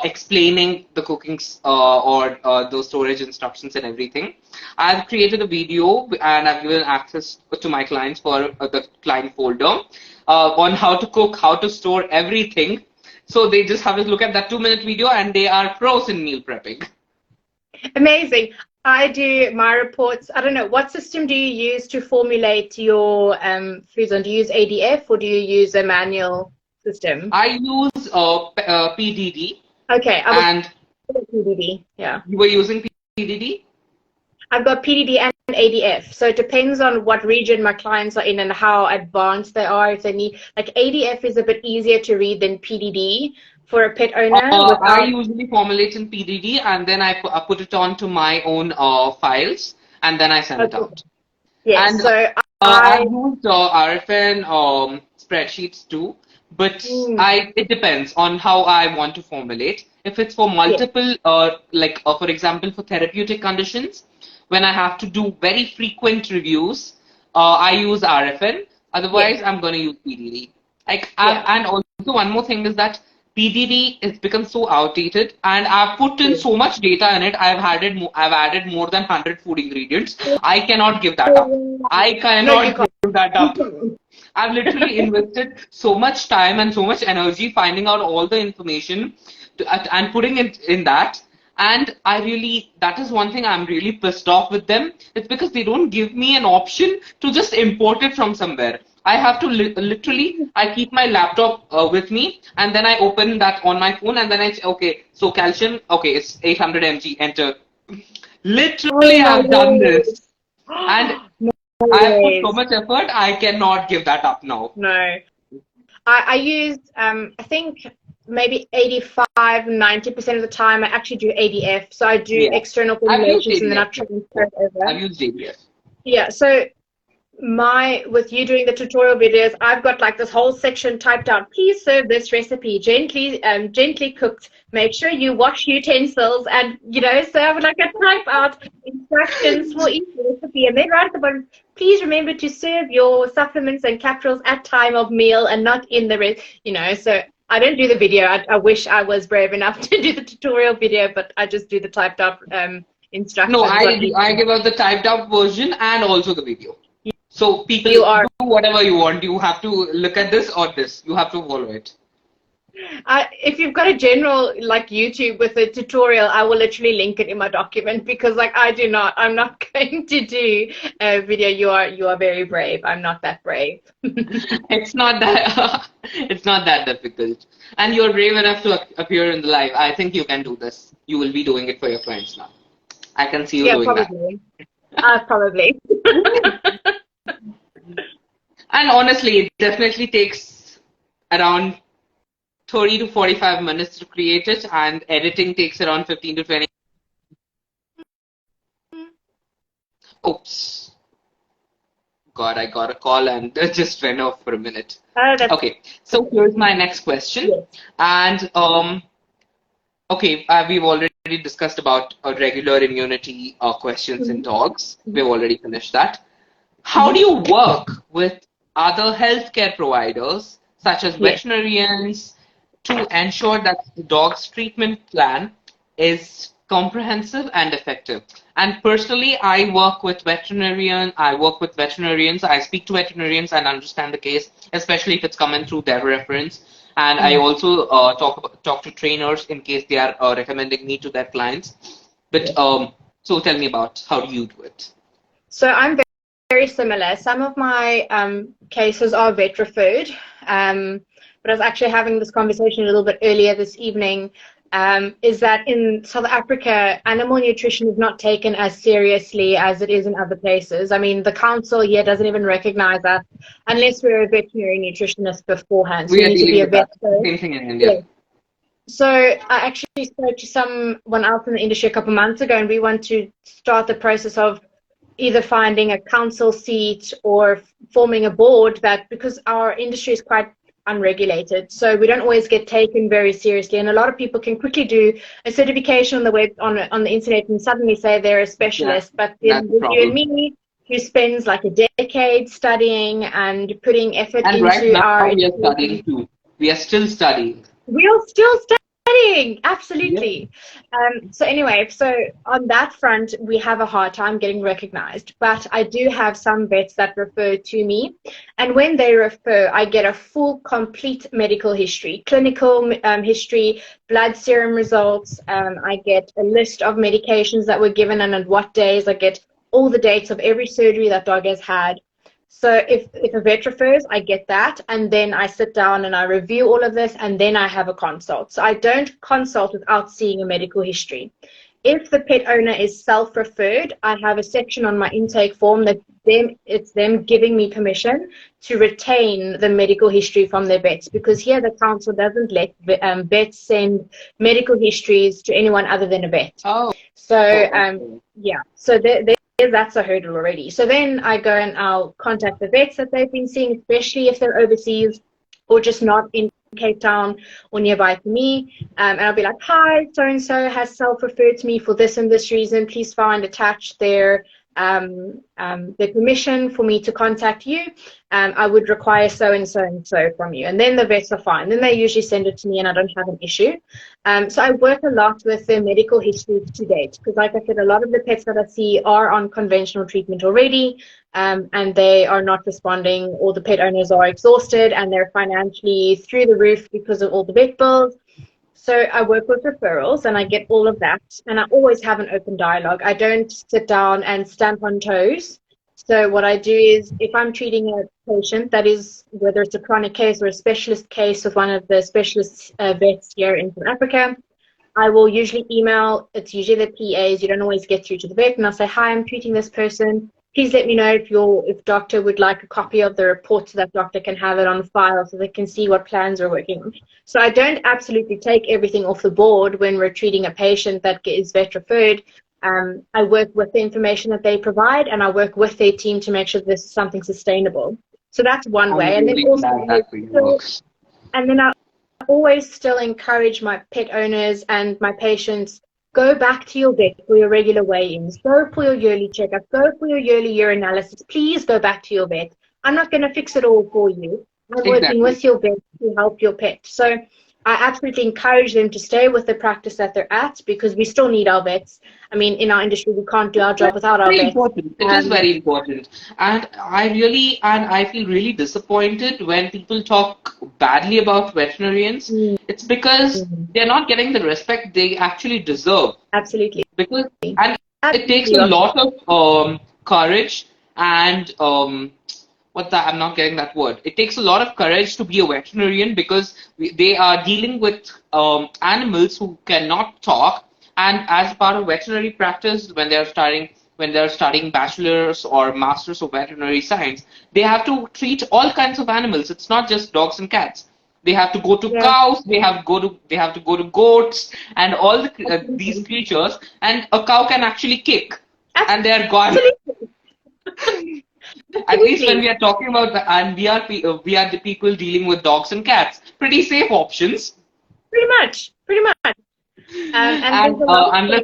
explaining the cooking or those storage instructions and everything. I've created a video and I've given access to my clients for the client folder on how to cook, how to store everything. So they just have to look at that 2-minute video and they are pros in meal prepping. Amazing. I do my reports. I don't know, what system do you use to formulate your foods on? Do you use ADF or do you use a manual system? I use PDD. Okay, PDD. Yeah. You were using PDD? I've got PDD and ADF. So it depends on what region my clients are in and how advanced they are. If they need, like, ADF is a bit easier to read than PDD. For a pet owner? I usually formulate in PDD and then I put it onto my own files and then I send it out. Yeah, and so I've I used RFN spreadsheets too, but mm, it depends on how I want to formulate. If it's for yeah, multiple, for example, for therapeutic conditions, when I have to do very frequent reviews, I use RFN. yeah, Otherwise, I'm going to use PDD. yeah, And also one more thing is that PDD has become so outdated, and I've put in yeah. so much data in it. I've added more than 100 food ingredients. I cannot give that up. I No, you cannot can't. give that You up. can't. I've literally invested so much time and so much energy finding out all the information and putting it in that. And that is one thing I'm really pissed off with them. It's because they don't give me an option to just import it from somewhere. I have to literally, I keep my laptop with me and then I open that on my phone and then okay, so calcium, okay, it's 800 mg, enter. Oh Literally, my I've done word. this. And No I've put so ways. much effort, I cannot give that up now. No. I used, I think maybe 85-90% of the time I actually do ADF. So I do Yeah. external I've used formulations and then I ADF. transfer it I've over. used ADF. Yeah. So with you doing the tutorial videos, I've got like this whole section typed out. Please serve this recipe gently cooked. Make sure you wash utensils, and so I would like to type out instructions for each recipe, and then right at the bottom, please remember to serve your supplements and capsules at time of meal and not in the So I don't do the video. I wish I was brave enough to do the tutorial video, but I just do the typed up No, instructions on each. I give out the typed up version and also the video. So people You are. do whatever you want. You have to look at this or this. You have to follow it. If you've got a general like YouTube with a tutorial, I will literally link it in my document because I'm not going to do a video. You are very brave. I'm not that brave. It's not that it's not that difficult. And you're brave enough to appear in the live. I think you can do this. You will be doing it for your clients now. I can see you Yeah, doing that. probably. Probably. And honestly, it definitely takes around 30 to 45 minutes to create it, and editing takes around 15 to 20. Oops. God, I got a call and it just went off for a minute. That's Okay, so here's my next question. yes. And okay, we've already discussed about regular immunity questions in dogs. We've already finished that. How do you work with other healthcare providers, such as Yes. veterinarians, to ensure that the dog's treatment plan is comprehensive and effective? And personally, I work with veterinarians, I speak to veterinarians and understand the case, especially if it's coming through their reference. And I also talk to trainers in case they are recommending me to their clients. But so tell me about how do you do it? So I'm very similar. Some of my cases are vet referred, but I was actually having this conversation a little bit earlier this evening. Is that in South Africa, animal nutrition is not taken as seriously as it is in other places. I mean, the council here doesn't even recognize us unless we're a veterinary nutritionist beforehand. So We you are need to dealing be a with that. vet first. Same thing in Yeah. India. So I actually spoke to someone else in the industry a couple of months ago, and we want to start the process of either finding a council seat or forming a board because our industry is quite unregulated, so we don't always get taken very seriously, and a lot of people can quickly do a certification on the web on the internet and suddenly say they're a specialist, but then That's the with you and problem. me who spends like a decade studying and putting effort And right into now our we are education. studying too. We are still studying. We are still studying, Yeah. absolutely. So anyway, so on that front, we have a hard time getting recognized. But I do have some vets that refer to me. And when they refer, I get a full, complete medical history, clinical history, blood serum results. I get a list of medications that were given and on what days. I get all the dates of every surgery that dog has had. So if a vet refers, I get that, and then I sit down and I review all of this, and then I have a consult. So I don't consult without seeing a medical history. If the pet owner is self-referred, I have a section on my intake form that it's them giving me permission to retain the medical history from their vets, because here the council doesn't let vets send medical histories to anyone other than a vet. Oh. So Okay. yeah, so there's that's a hurdle already. So then I go and I'll contact the vets that they've been seeing, especially if they're overseas or just not in Cape Town or nearby to me. And I'll be like, hi, so-and-so has self-referred to me for this and this reason. Please find attached their permission for me to contact you. I would require so and so and so from you. And then the vets are fine. Then they usually send it to me and I don't have an issue. So I work a lot with their medical history to date, because like I said, a lot of the pets that I see are on conventional treatment already, and they are not responding, or the pet owners are exhausted and they're financially through the roof because of all the vet bills. So I work with referrals and I get all of that, and I always have an open dialogue. I don't sit down and stamp on toes. So what I do is, if I'm treating a patient that is, whether it's a chronic case or a specialist case with one of the specialist vets here in South Africa, I will usually email. It's usually the PAs. You don't always get through to the vet, and I'll say, hi, I'm treating this person. Please let me know if doctor would like a copy of the report, so that doctor can have it on file so they can see what plans we're working on. So I don't absolutely take everything off the board when we're treating a patient that is vet referred. I work with the information that they provide, and I work with their team to make sure this is something sustainable. So that's one way. And then also, and then I always still encourage my pet owners and my patients, go back to your vet for your regular weigh-ins. Go for your yearly checkup. Go for your yearly urinalysis. Please go back to your vet. I'm not going to fix it all for you. I'm working with your vet to help your pet. So I absolutely encourage them to stay with the practice that they're at, because we still need our vets. I mean, in our industry, we can't do our job without our vets. It is very important. And I feel really disappointed when people talk badly about veterinarians. It's because they're not getting the respect they actually deserve. Absolutely. Because, and it takes a lot of courage and I'm not getting that word. It takes a lot of courage to be a veterinarian, because they are dealing with animals who cannot talk. And as part of veterinary practice, when they're studying bachelor's or master's of veterinary science, they have to treat all kinds of animals. It's not just dogs and cats. They have to go to cows. They have to go to goats and all these creatures. And a cow can actually kick, and they are gone. At least when we are talking about and we are the people dealing with dogs and cats, pretty safe options. Pretty much. And unless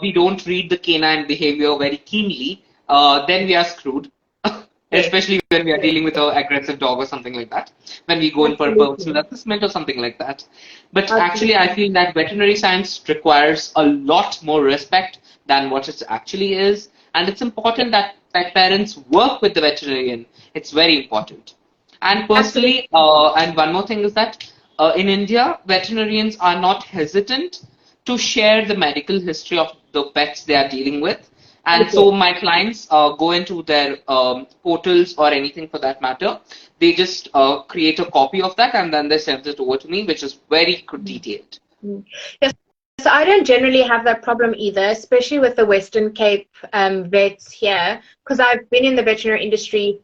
we don't read the canine behavior very keenly, then we are screwed. Especially when we are dealing with an aggressive dog or something like that. When we go in for a personal assessment or something like that. But actually, I feel that veterinary science requires a lot more respect than what it actually is. And it's important that pet parents work with the veterinarian. It's very important. And personally, and one more thing is that in India, veterinarians are not hesitant to share the medical history of the pets they are dealing with. And so my clients go into their portals or anything for that matter. They just create a copy of that and then they send it over to me, which is very detailed. Yes. So I don't generally have that problem either, especially with the Western Cape vets here, because I've been in the veterinary industry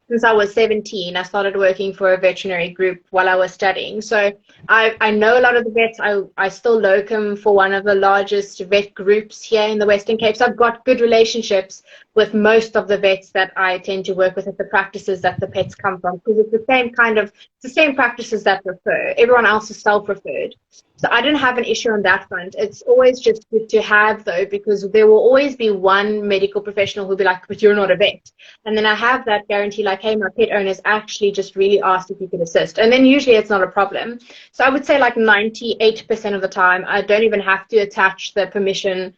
since I was 17. I started working for a veterinary group while I was studying. So I know a lot of the vets. I still locum for one of the largest vet groups here in the Western Cape. So I've got good relationships with most of the vets that I tend to work with at the practices that the pets come from, because it's the same practices that refer. Everyone else is self-referred. So I don't have an issue on that front. It's always just good to have, though, because there will always be one medical professional who'll be like, but you're not a vet. And then I have that guarantee, like, hey, my pet owner's actually just really asked if you could assist. And then usually it's not a problem. So I would say like 98% of the time, I don't even have to attach the permission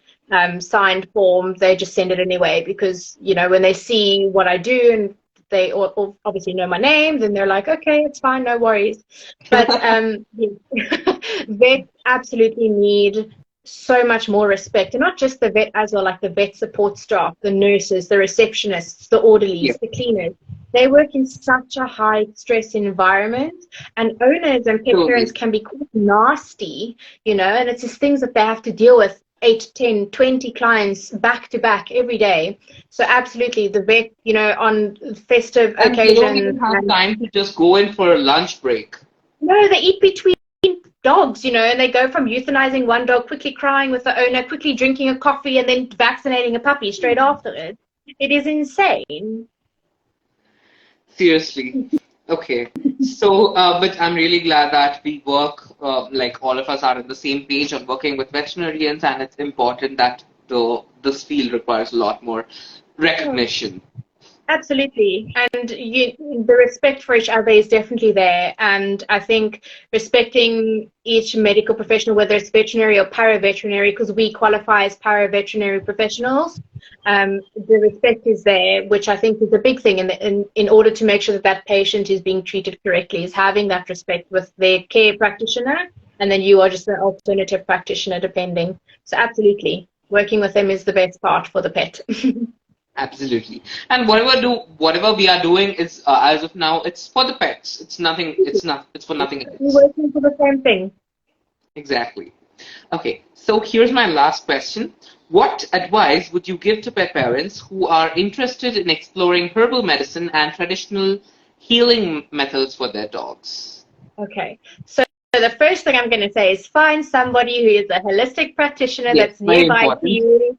signed form. They just send it anyway, because, you know, when they see what I do and they obviously know my name, then they're like, okay, it's fine, no worries. But vets absolutely need so much more respect, and not just the vet as well, like the vet support staff, the nurses, the receptionists, the orderlies, the cleaners. They work in such a high stress environment, and owners and pet parents can be quite nasty, you know, and it's just things that they have to deal with 8, 10, 20 clients back to back every day. So absolutely, the vet, you know, on festive occasions. They don't even have time to just go in for a lunch break. No, they eat between dogs, and they go from euthanizing one dog, quickly crying with the owner, quickly drinking a coffee, and then vaccinating a puppy straight afterwards. It is insane. Seriously. Okay. So, but I'm really glad that we work, like all of us are on the same page on working with veterinarians, and it's important that this field requires a lot more recognition. Absolutely. And the respect for each other is definitely there. And I think respecting each medical professional, whether it's veterinary or paraveterinary, because we qualify as paraveterinary professionals, the respect is there, which I think is a big thing in order to make sure that that patient is being treated correctly, is having that respect with their care practitioner, and then you are just an alternative practitioner depending. So absolutely, working with them is the best part for the pet. Absolutely. And whatever we are doing is, as of now, it's for the pets. It's for nothing else. We're working for the same thing. Exactly. Okay, so here's my last question. What advice would you give to pet parents who are interested in exploring herbal medicine and traditional healing methods for their dogs? Okay, so the first thing I'm going to say is find somebody who is a holistic practitioner that's nearby to you.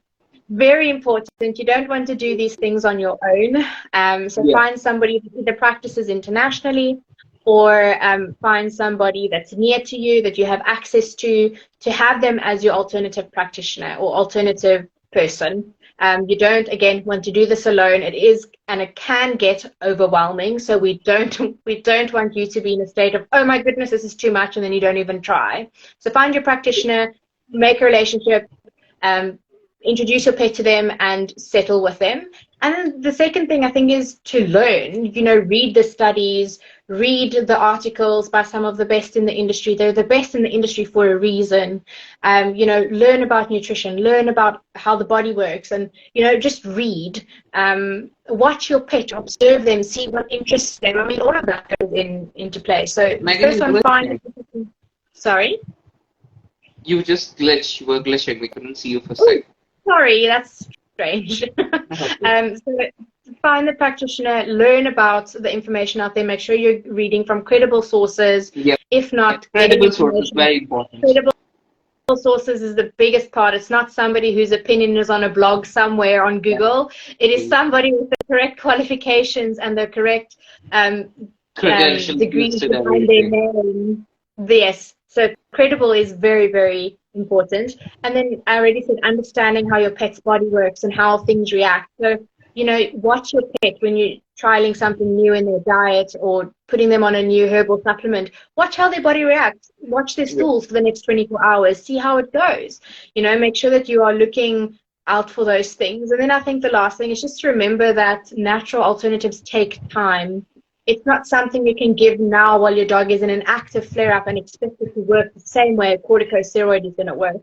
Very important. You don't want to do these things on your own. So find somebody that either practices internationally or find somebody that's near to you that you have access to have them as your alternative practitioner or alternative person. You don't, again, want to do this alone. It is, and it can get overwhelming. So we don't want you to be in a state of, oh my goodness, this is too much, and then you don't even try. So find your practitioner, make a relationship, introduce your pet to them and settle with them. And then the second thing I think is to learn, read the studies, read the articles by some of the best in the industry. They're the best in the industry for a reason. Learn about nutrition, learn about how the body works, and, just read. Watch your pet, observe them, see what interests them. I mean, all of that goes into play. So first one, find. Sorry? You just glitched. You were glitching. We couldn't see you for a second. Sorry, that's strange. So find the practitioner, learn about the information out there, make sure you're reading from credible sources. Yep. If not, credible sources, very important. Credible sources is the biggest part. It's not somebody whose opinion is on a blog somewhere on Google. It is somebody with the correct qualifications and the correct degrees behind their name. Yes. So credible is very, very important. And then I already said understanding how your pet's body works and how things react. So, watch your pet when you're trialing something new in their diet or putting them on a new herbal supplement. Watch how their body reacts. Watch their stools for the next 24 hours. See how it goes. Make sure that you are looking out for those things. And then I think the last thing is just to remember that natural alternatives take time. It's not something you can give now while your dog is in an active flare-up and expect it to work the same way a corticosteroid is going to work.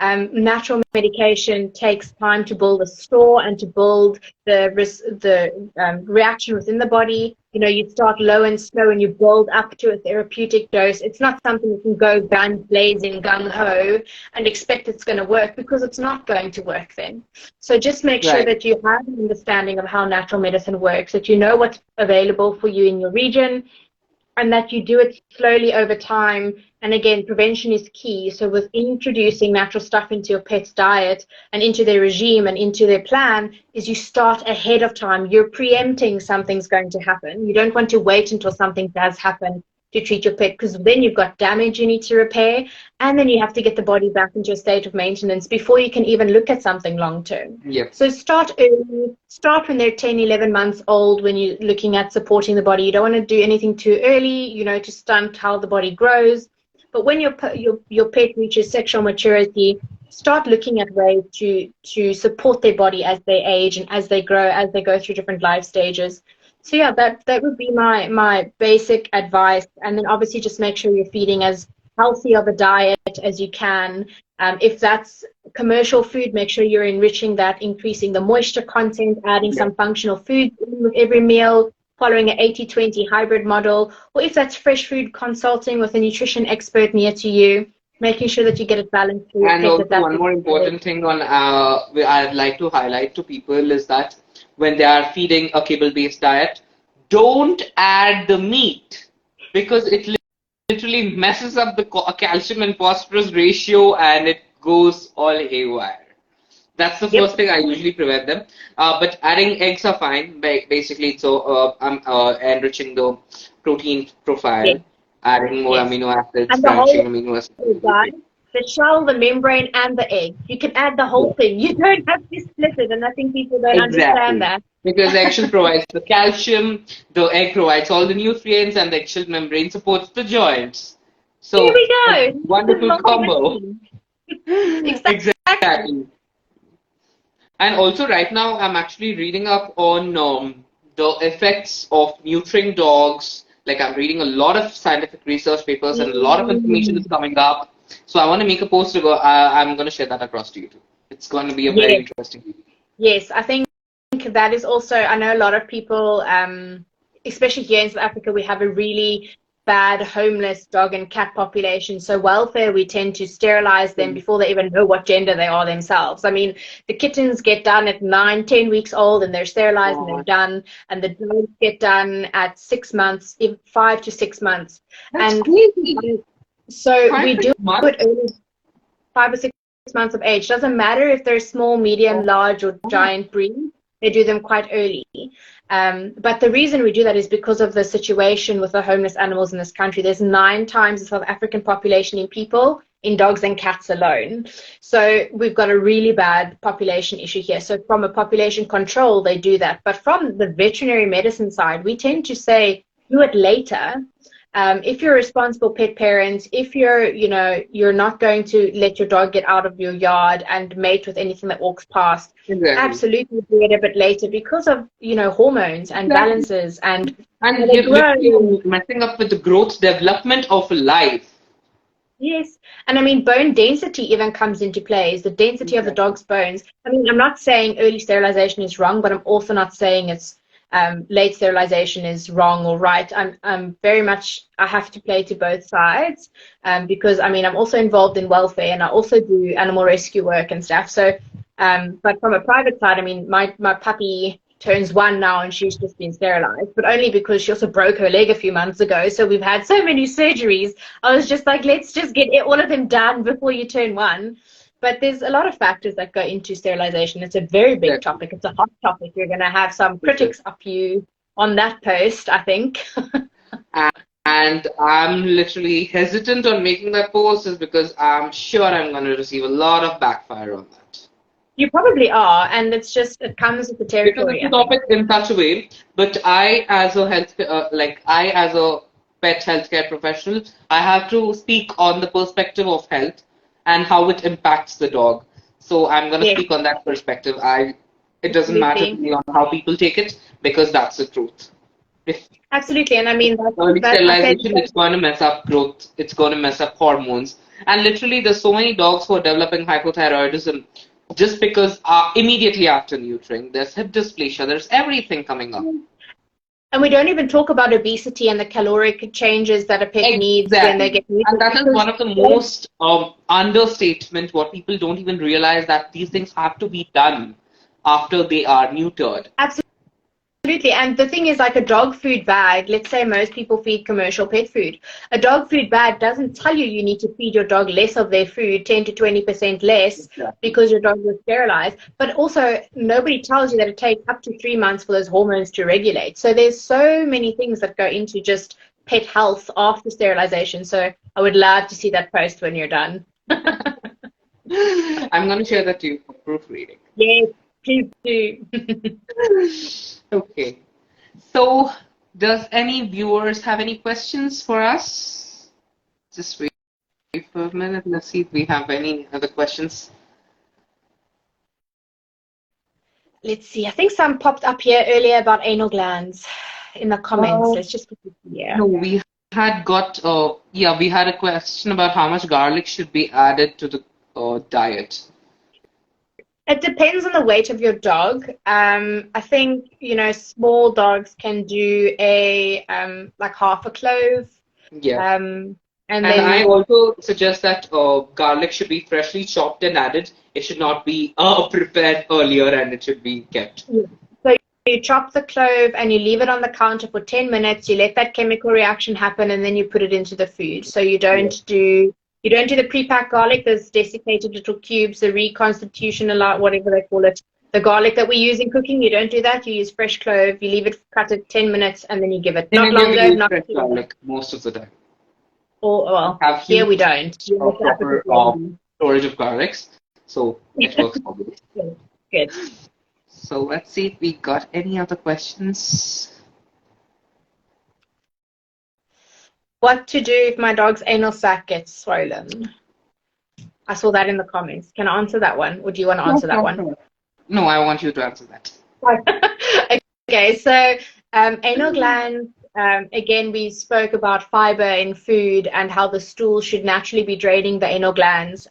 Natural medication takes time to build a store and to build the reaction within the body. You start low and slow and you build up to a therapeutic dose. It's not something you can go guns blazing, gung-ho, and expect it's going to work, because it's not going to work then. So just make sure that you have an understanding of how natural medicine works, that you know what's available for you in your region, and that you do it slowly over time. And again, prevention is key. So with introducing natural stuff into your pet's diet and into their regime and into their plan, is you start ahead of time. You're preempting something's going to happen. You don't want to wait until something does happen to treat your pet, because then you've got damage you need to repair, and then you have to get the body back into a state of maintenance before you can even look at something long term. So start early, start when they're 10, 11 months old, when you're looking at supporting the body. You don't want to do anything too early, to stunt how the body grows. But when your pet reaches sexual maturity, start looking at ways to support their body as they age and as they grow, as they go through different life stages. So yeah, that would be my basic advice. And then obviously just make sure you're feeding as healthy of a diet as you can. If that's commercial food, make sure you're enriching that, increasing the moisture content, adding some functional food with every meal, following an 80-20 hybrid model. Or if that's fresh food, consulting with a nutrition expert near to you, making sure that you get it balanced. And also one more important thing I'd like to highlight to people is that when they are feeding a kibble-based diet, don't add the meat, because it literally literally messes up the calcium and phosphorus ratio and it goes all haywire. That's the Yep. first thing I usually prevent them. But adding eggs are fine. Basically, so I'm enriching the protein Yes. profile, adding more Yes. amino acids, And the branching whole amino acids. guys, the shell, the membrane, and the egg. You can add the whole thing. You don't have to split it, and I think people don't understand Exactly. that. Because the eggshell provides the calcium, the egg provides all the nutrients, and the eggshell membrane supports the joints. Here So, we a go. This is wonderful combo. multivitamin. Exactly. Exactly. And also, right now, I'm actually reading up on the effects of neutering dogs. Like, I'm reading a lot of scientific research papers, and a lot of information is Mm. coming up. So, I want to make a post to go. I'm going to share that across to you too. It's going to be a very Yes. interesting video. Yes. I think that is also, I know a lot of people, especially here in South Africa, we have a really bad homeless dog and cat population. So welfare, we tend to sterilize them before they even know what gender they are themselves. I mean, the kittens get done at 9, 10 weeks old and they're sterilized and they're God, done. And the dogs get done at 6 months, 5 to 6 months. that's And crazy. so we Five do months. it early, 5 or 6 months of age. Doesn't matter if they're small, medium, large, or giant breed. They do them quite early. But the reason we do that is because of the situation with the homeless animals in this country. There's 9 times the South African population in people, in dogs and cats alone. So we've got a really bad population issue here. So from a population control, they do that. But from the veterinary medicine side, we tend to say, do it later. If you're a responsible pet parent, if you're not going to let your dog get out of your yard and mate with anything that walks past, Exactly. absolutely do it a bit later because of, hormones and Exactly. balances and And they you're literally grow. messing up with the growth development of life. Yes. And I mean, bone density even comes into play, is the density of the Exactly. dog's bones. I mean, I'm not saying early sterilization is wrong, but I'm also not saying it's late sterilization is wrong or right. I'm very much, I have to play to both sides because, I mean, I'm also involved in welfare and I also do animal rescue work and stuff. So, but from a private side, I mean, my puppy turns 1 now and she's just been sterilized, but only because she also broke her leg a few months ago. So we've had so many surgeries. I was just like, let's just get all of them done before you turn 1. But there's a lot of factors that go into sterilization. It's a very big Exactly. topic. It's a hot topic. You're going to have some critics up you on that post, I think. And I'm literally hesitant on making that post is because I'm sure I'm going to receive a lot of backfire on that. You probably are, and it comes with the Because it's territory, a I think. topic in such a way, but I as a I as a pet healthcare professional, I have to speak on the perspective of health and how it impacts the dog. So I'm going to Yes, speak on that perspective. It doesn't matter to absolutely. me on how people take it because that's the truth. If Absolutely. And I mean, early I said, sterilization, it's going to mess up growth, it's going to mess up hormones. And literally, there's so many dogs who are developing hypothyroidism just because immediately after neutering, there's hip dysplasia, there's everything coming up. and we don't even talk about obesity and the caloric changes that a pet needs when they Exactly. get neutered. And that is Because one of the most understatement, what people don't even realize that these things have to be done after they are neutered. absolutely. And the thing is, like a dog food bag, let's say most people feed commercial pet food. A dog food bag doesn't tell you need to feed your dog less of their food, 10 to 20% less, Exactly. because your dog was sterilized. But also, nobody tells you that it takes up to 3 months for those hormones to regulate. So there's so many things that go into just pet health after sterilization. So I would love to see that post when you're done. I'm going to share that to you for proofreading. Yes, please do. Okay. So, does any viewers have any questions for us? Just wait for a minute. Let's see if we have any other questions. Let's see. I think some popped up here earlier about anal glands in the comments. Uh, Let's just put it here. no, we had got, we had a question about how much garlic should be added to the diet. It depends on the weight of your dog. I think, small dogs can do a like half a clove. Yeah. And And I then also suggest that garlic should be freshly chopped and added. It should not be prepared earlier and it should be kept. so you chop the clove and you leave it on the counter for 10 minutes. You let that chemical reaction happen, and then you put it into the food. So you don't do the pre-packed garlic, those desiccated little cubes, the reconstitution, whatever they call it. The garlic that we use in cooking, you don't do that. You use fresh clove. You leave it, cut it 10 minutes, and then you give it. In Not India, we longer, use not fresh garlic most of the time. Or, well, Have here we huge don't. proper storage of garlics, so it works for me. Good. So let's see if we got any other questions. What to do if my dog's anal sac gets swollen? I saw that in the comments. Can I answer that one? Or do you want to answer that one? No, I want you to answer that. Okay, so anal glands, again, we spoke about fiber in food and how the stool should naturally be draining the anal glands.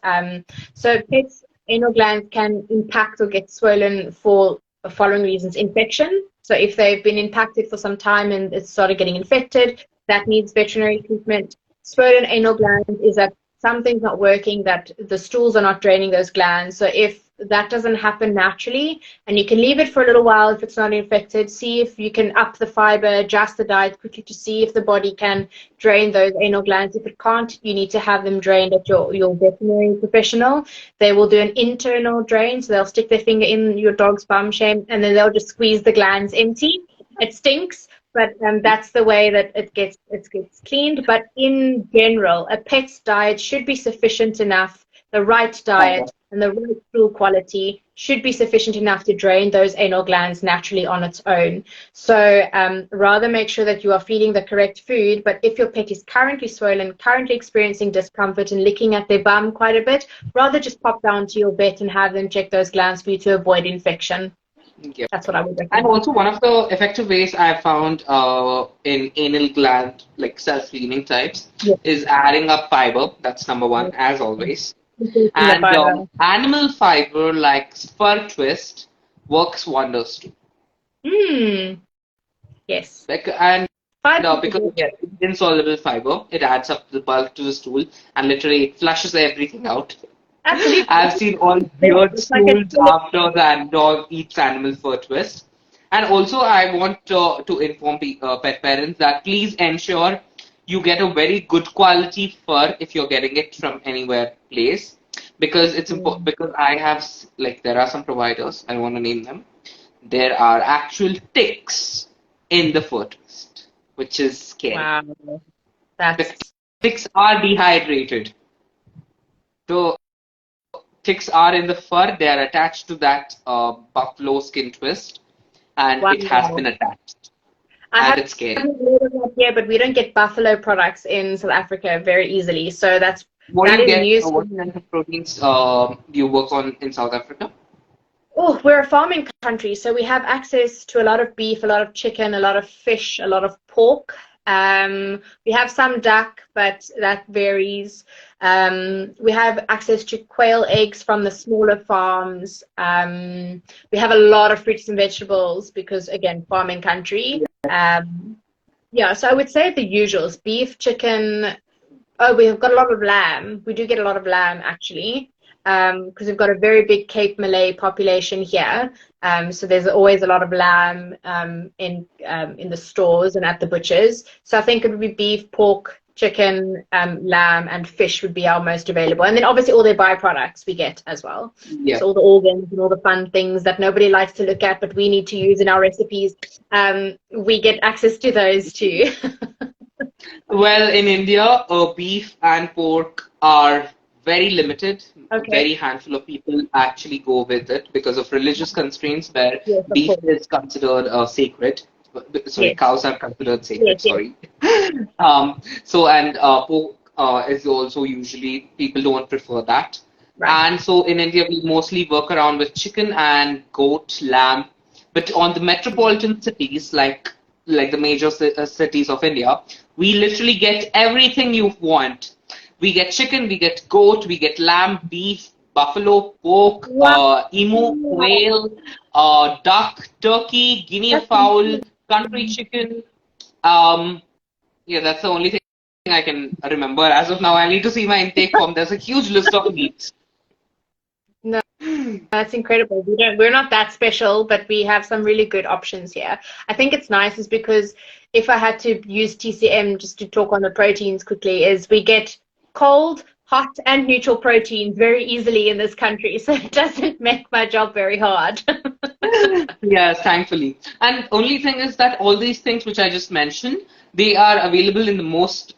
So pets' anal glands can impact or get swollen for the following reasons. Infection. So if they've been impacted for some time and it's started getting infected, that needs veterinary treatment. Swollen anal glands is that something's not working, that the stools are not draining those glands. So if that doesn't happen naturally, and you can leave it for a little while if it's not infected, see if you can up the fiber, adjust the diet quickly to see if the body can drain those anal glands. If it can't, you need to have them drained at your veterinary professional. They will do an internal drain, so they'll stick their finger in your dog's bum shame, and then they'll just squeeze the glands empty. It stinks, but that's the way that it gets cleaned. But in general, a pet's diet should be sufficient enough. The right diet and the right stool quality should be sufficient enough to drain those anal glands naturally on its own. So rather make sure that you are feeding the correct food. But if your pet is currently swollen, currently experiencing discomfort and licking at their bum quite a bit, rather just pop down to your vet and have them check those glands for you to avoid infection. Yep. That's what I would recommend. And also one of the effective ways I found in anal gland, like self-cleaning types, is adding up fiber. That's number one, as always. And animal fiber like fur twist works wonders too. Yes. And because it's insoluble fiber, it adds up the bulk to the stool and literally flushes everything out. Absolutely. I've seen all weird stools after the dog eats animal fur twist. And also, I want to inform pet parents that please ensure you get a very good quality fur if you're getting it from anywhere place, because it's important. Because I have there are some providers, I don't want to name them. There are actual ticks in the fur twist, which is scary. Wow, the ticks are dehydrated. So ticks are in the fur. They are attached to that buffalo skin twist, and it has been attached. And it's scary. Yeah, but we don't get buffalo products in South Africa very easily. So that's what kind of proteins do you work on in South Africa? Oh, we're a farming country, so we have access to a lot of beef, a lot of chicken, a lot of fish, a lot of pork. We have some duck, but that varies. We have access to quail eggs from the smaller farms. We have a lot of fruits and vegetables because, again, farming country. Yeah, so I would say the usuals: beef, chicken. Oh, we've got a lot of lamb. We do get a lot of lamb, actually, because we've got a very big Cape Malay population here. So there's always a lot of lamb in the stores and at the butchers. So I think it would be beef, pork, chicken, lamb, and fish would be our most available. And then obviously all their byproducts we get as well. Yeah. So all the organs and all the fun things that nobody likes to look at, but we need to use in our recipes. We get access to those too. Well, in India, beef and pork are very limited. Okay. Very handful of people actually go with it because of religious constraints where beef is considered sacred. Sorry, cows are considered sacred, sorry. Pork is also usually, people don't prefer that. Right. And so in India, we mostly work around with chicken and goat, lamb. But on the metropolitan cities, like the major cities of India, we literally get everything you want. We get chicken, we get goat, we get lamb, beef, buffalo, pork, emu, quail, duck, turkey, guinea fowl, country chicken. Yeah, that's the only thing I can remember as of now. I need to see my intake form. There's a huge list of meats. No, That's incredible. We're not that special, but we have some really good options here. I think it's nice is because if I had to use TCM just to talk on the proteins quickly, is we get cold, hot, and neutral proteins very easily in this country, so it doesn't make my job very hard. Yes, thankfully. And only thing is that all these things which I just mentioned, they are available in the most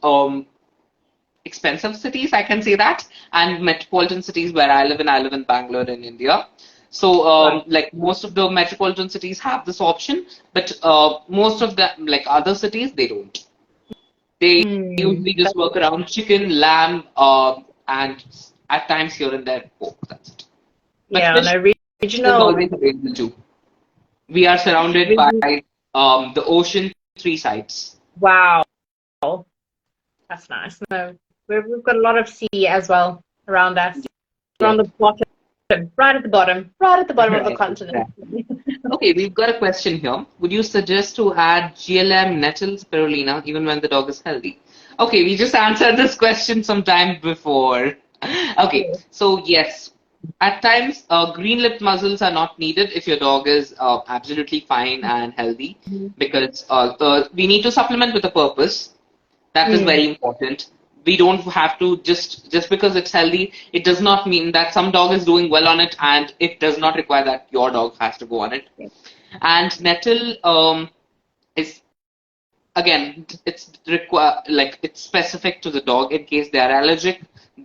expensive cities, I can say that, and metropolitan cities where I live in Bangalore in India. So, Right. like most of the metropolitan cities have this option, but most of the like other cities they don't. They Hmm. usually just work around chicken, lamb, and at times here and there pork. That's it. But Yeah, fish no, is regional. always available too. We are surrounded by the ocean three sides. Wow, that's nice. No, we've got a lot of sea as well around us. We're on Yep. the bottom, right at the bottom of the Right, continent. exactly. Okay, we've got a question here. Would you suggest to add GLM, nettle, spirulina even when the dog is healthy? Okay, we just answered this question some time before. Okay, Yeah. so yes, at times green-lipped mussels are not needed if your dog is absolutely fine and healthy because we need to supplement with a purpose. That is Mm. very important. We don't have to just because it's healthy, it does not mean that some dog is doing well on it and it does not require that your dog has to go on it. And nettle is again it's require like it's specific to the dog in case they are allergic.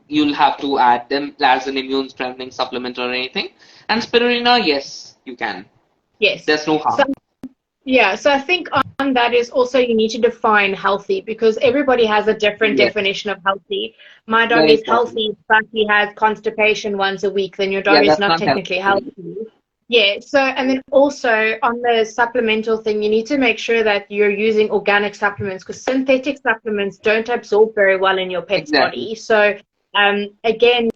You'll have to add them as an immune strengthening supplement or anything. And spirulina, yes, you can. Yes. There's no So harm. yeah, so I think on that is also you need to define healthy because everybody has a different Yes, definition of healthy. My dog very is important. healthy, but he has constipation once a week, then your Yeah, dog is that's not not technically healthy. healthy. Yeah, so and then also on the supplemental thing, you need to make sure that you're using organic supplements because synthetic supplements don't absorb very well in your pet's Exactly. body. So again,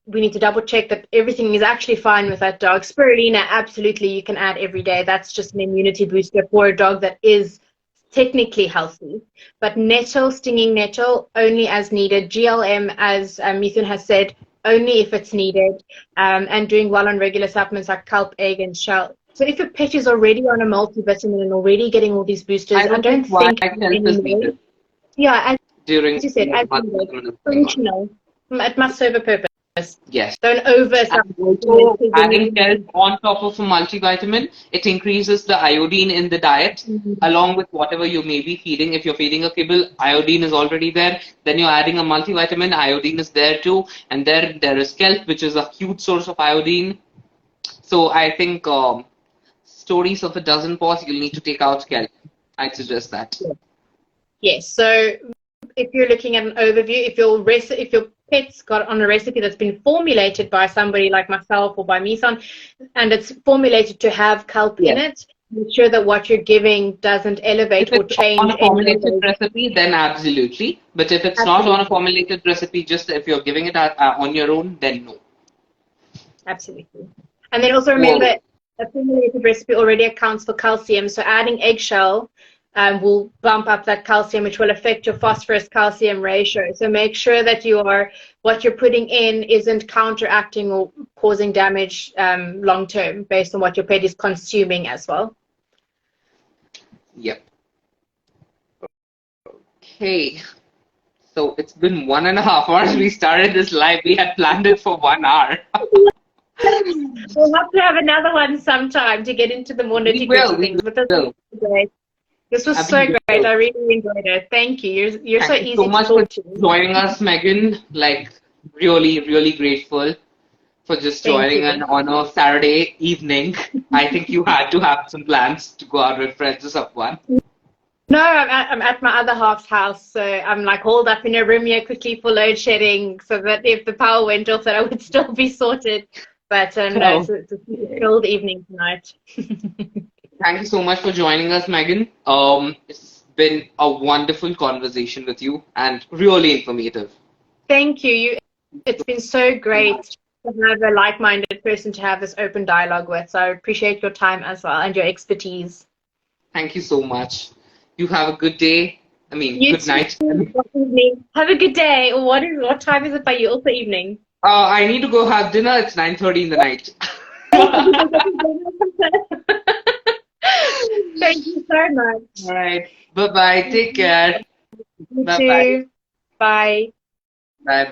we need to double check that everything is actually fine with that dog. Spirulina, absolutely, you can add every day. That's just an immunity booster for a dog that is technically healthy. But nettle, stinging nettle, only as needed. GLM, as Mithun has said, only if it's needed. And doing well on regular supplements like kelp, egg, and shell. So if your pet is already on a multivitamin and already getting all these boosters, I I don't don't think white think help is anymore. needed Yeah, during as you said, as needed. multivitamin is going on. Functional. It must serve a purpose. Yes. Don't over And supplement also because then adding kelp you on top of a multivitamin, it increases the iodine in the diet along with whatever you may be feeding. If you're feeding a kibble, iodine is already there. Then you're adding a multivitamin, iodine is there too. And there is kelp, which is a huge source of iodine. So I think stories of a dozen paws, you'll need to take out kelp. I'd suggest that. yes. So if you're looking at an overview, if your pet's got on a recipe that's been formulated by somebody like myself or by Mithun, and it's formulated to have kelp in Yes. it, make sure that what you're giving doesn't If elevate or it's on change a any of formulated those. recipe, then absolutely. But if it's not on a Absolutely, formulated recipe, just if you're giving it on your own, then no. absolutely. And then also remember, Whoa. a formulated recipe already accounts for calcium, so adding eggshell will bump up that calcium, which will affect your phosphorus calcium ratio. So make sure that what you're putting in isn't counteracting or causing damage long term based on what your pet is consuming as well. Yep. Okay. So it's been 1.5 hours. We started this live. We had planned it for 1 hour. We'll have to have another one sometime to get into the more We nitty will. gritty We things. But this will. was great. This was so We great. will. I really enjoyed it. Thank you. You're so Thank you so easy to much for talk to. joining us, Megan. Like, really, really grateful for just Thank joining you. in on a Saturday evening. I think you had to have some plans to go out with friends or someone. No, I'm at my other half's house, so I'm like holed up in a room here quickly for load shedding, so that if the power went off, that I would still be sorted. But no, Oh, so it's a okay. chilled evening tonight. Thank you so much for joining us, Megan. It's been a wonderful conversation with you and really informative. Thank you. It's been so So great much. to have a like-minded person to have this open dialogue with. So I appreciate your time as well and your expertise. Thank you so much. You have a good day. I mean, You good too. night. What evening? Have a good day. What time is it by you? Also evening. I need to go have dinner. It's 9:30 in the night. Thank you so much. All right. Bye bye. Take care. You Bye bye. too. Bye. Bye bye.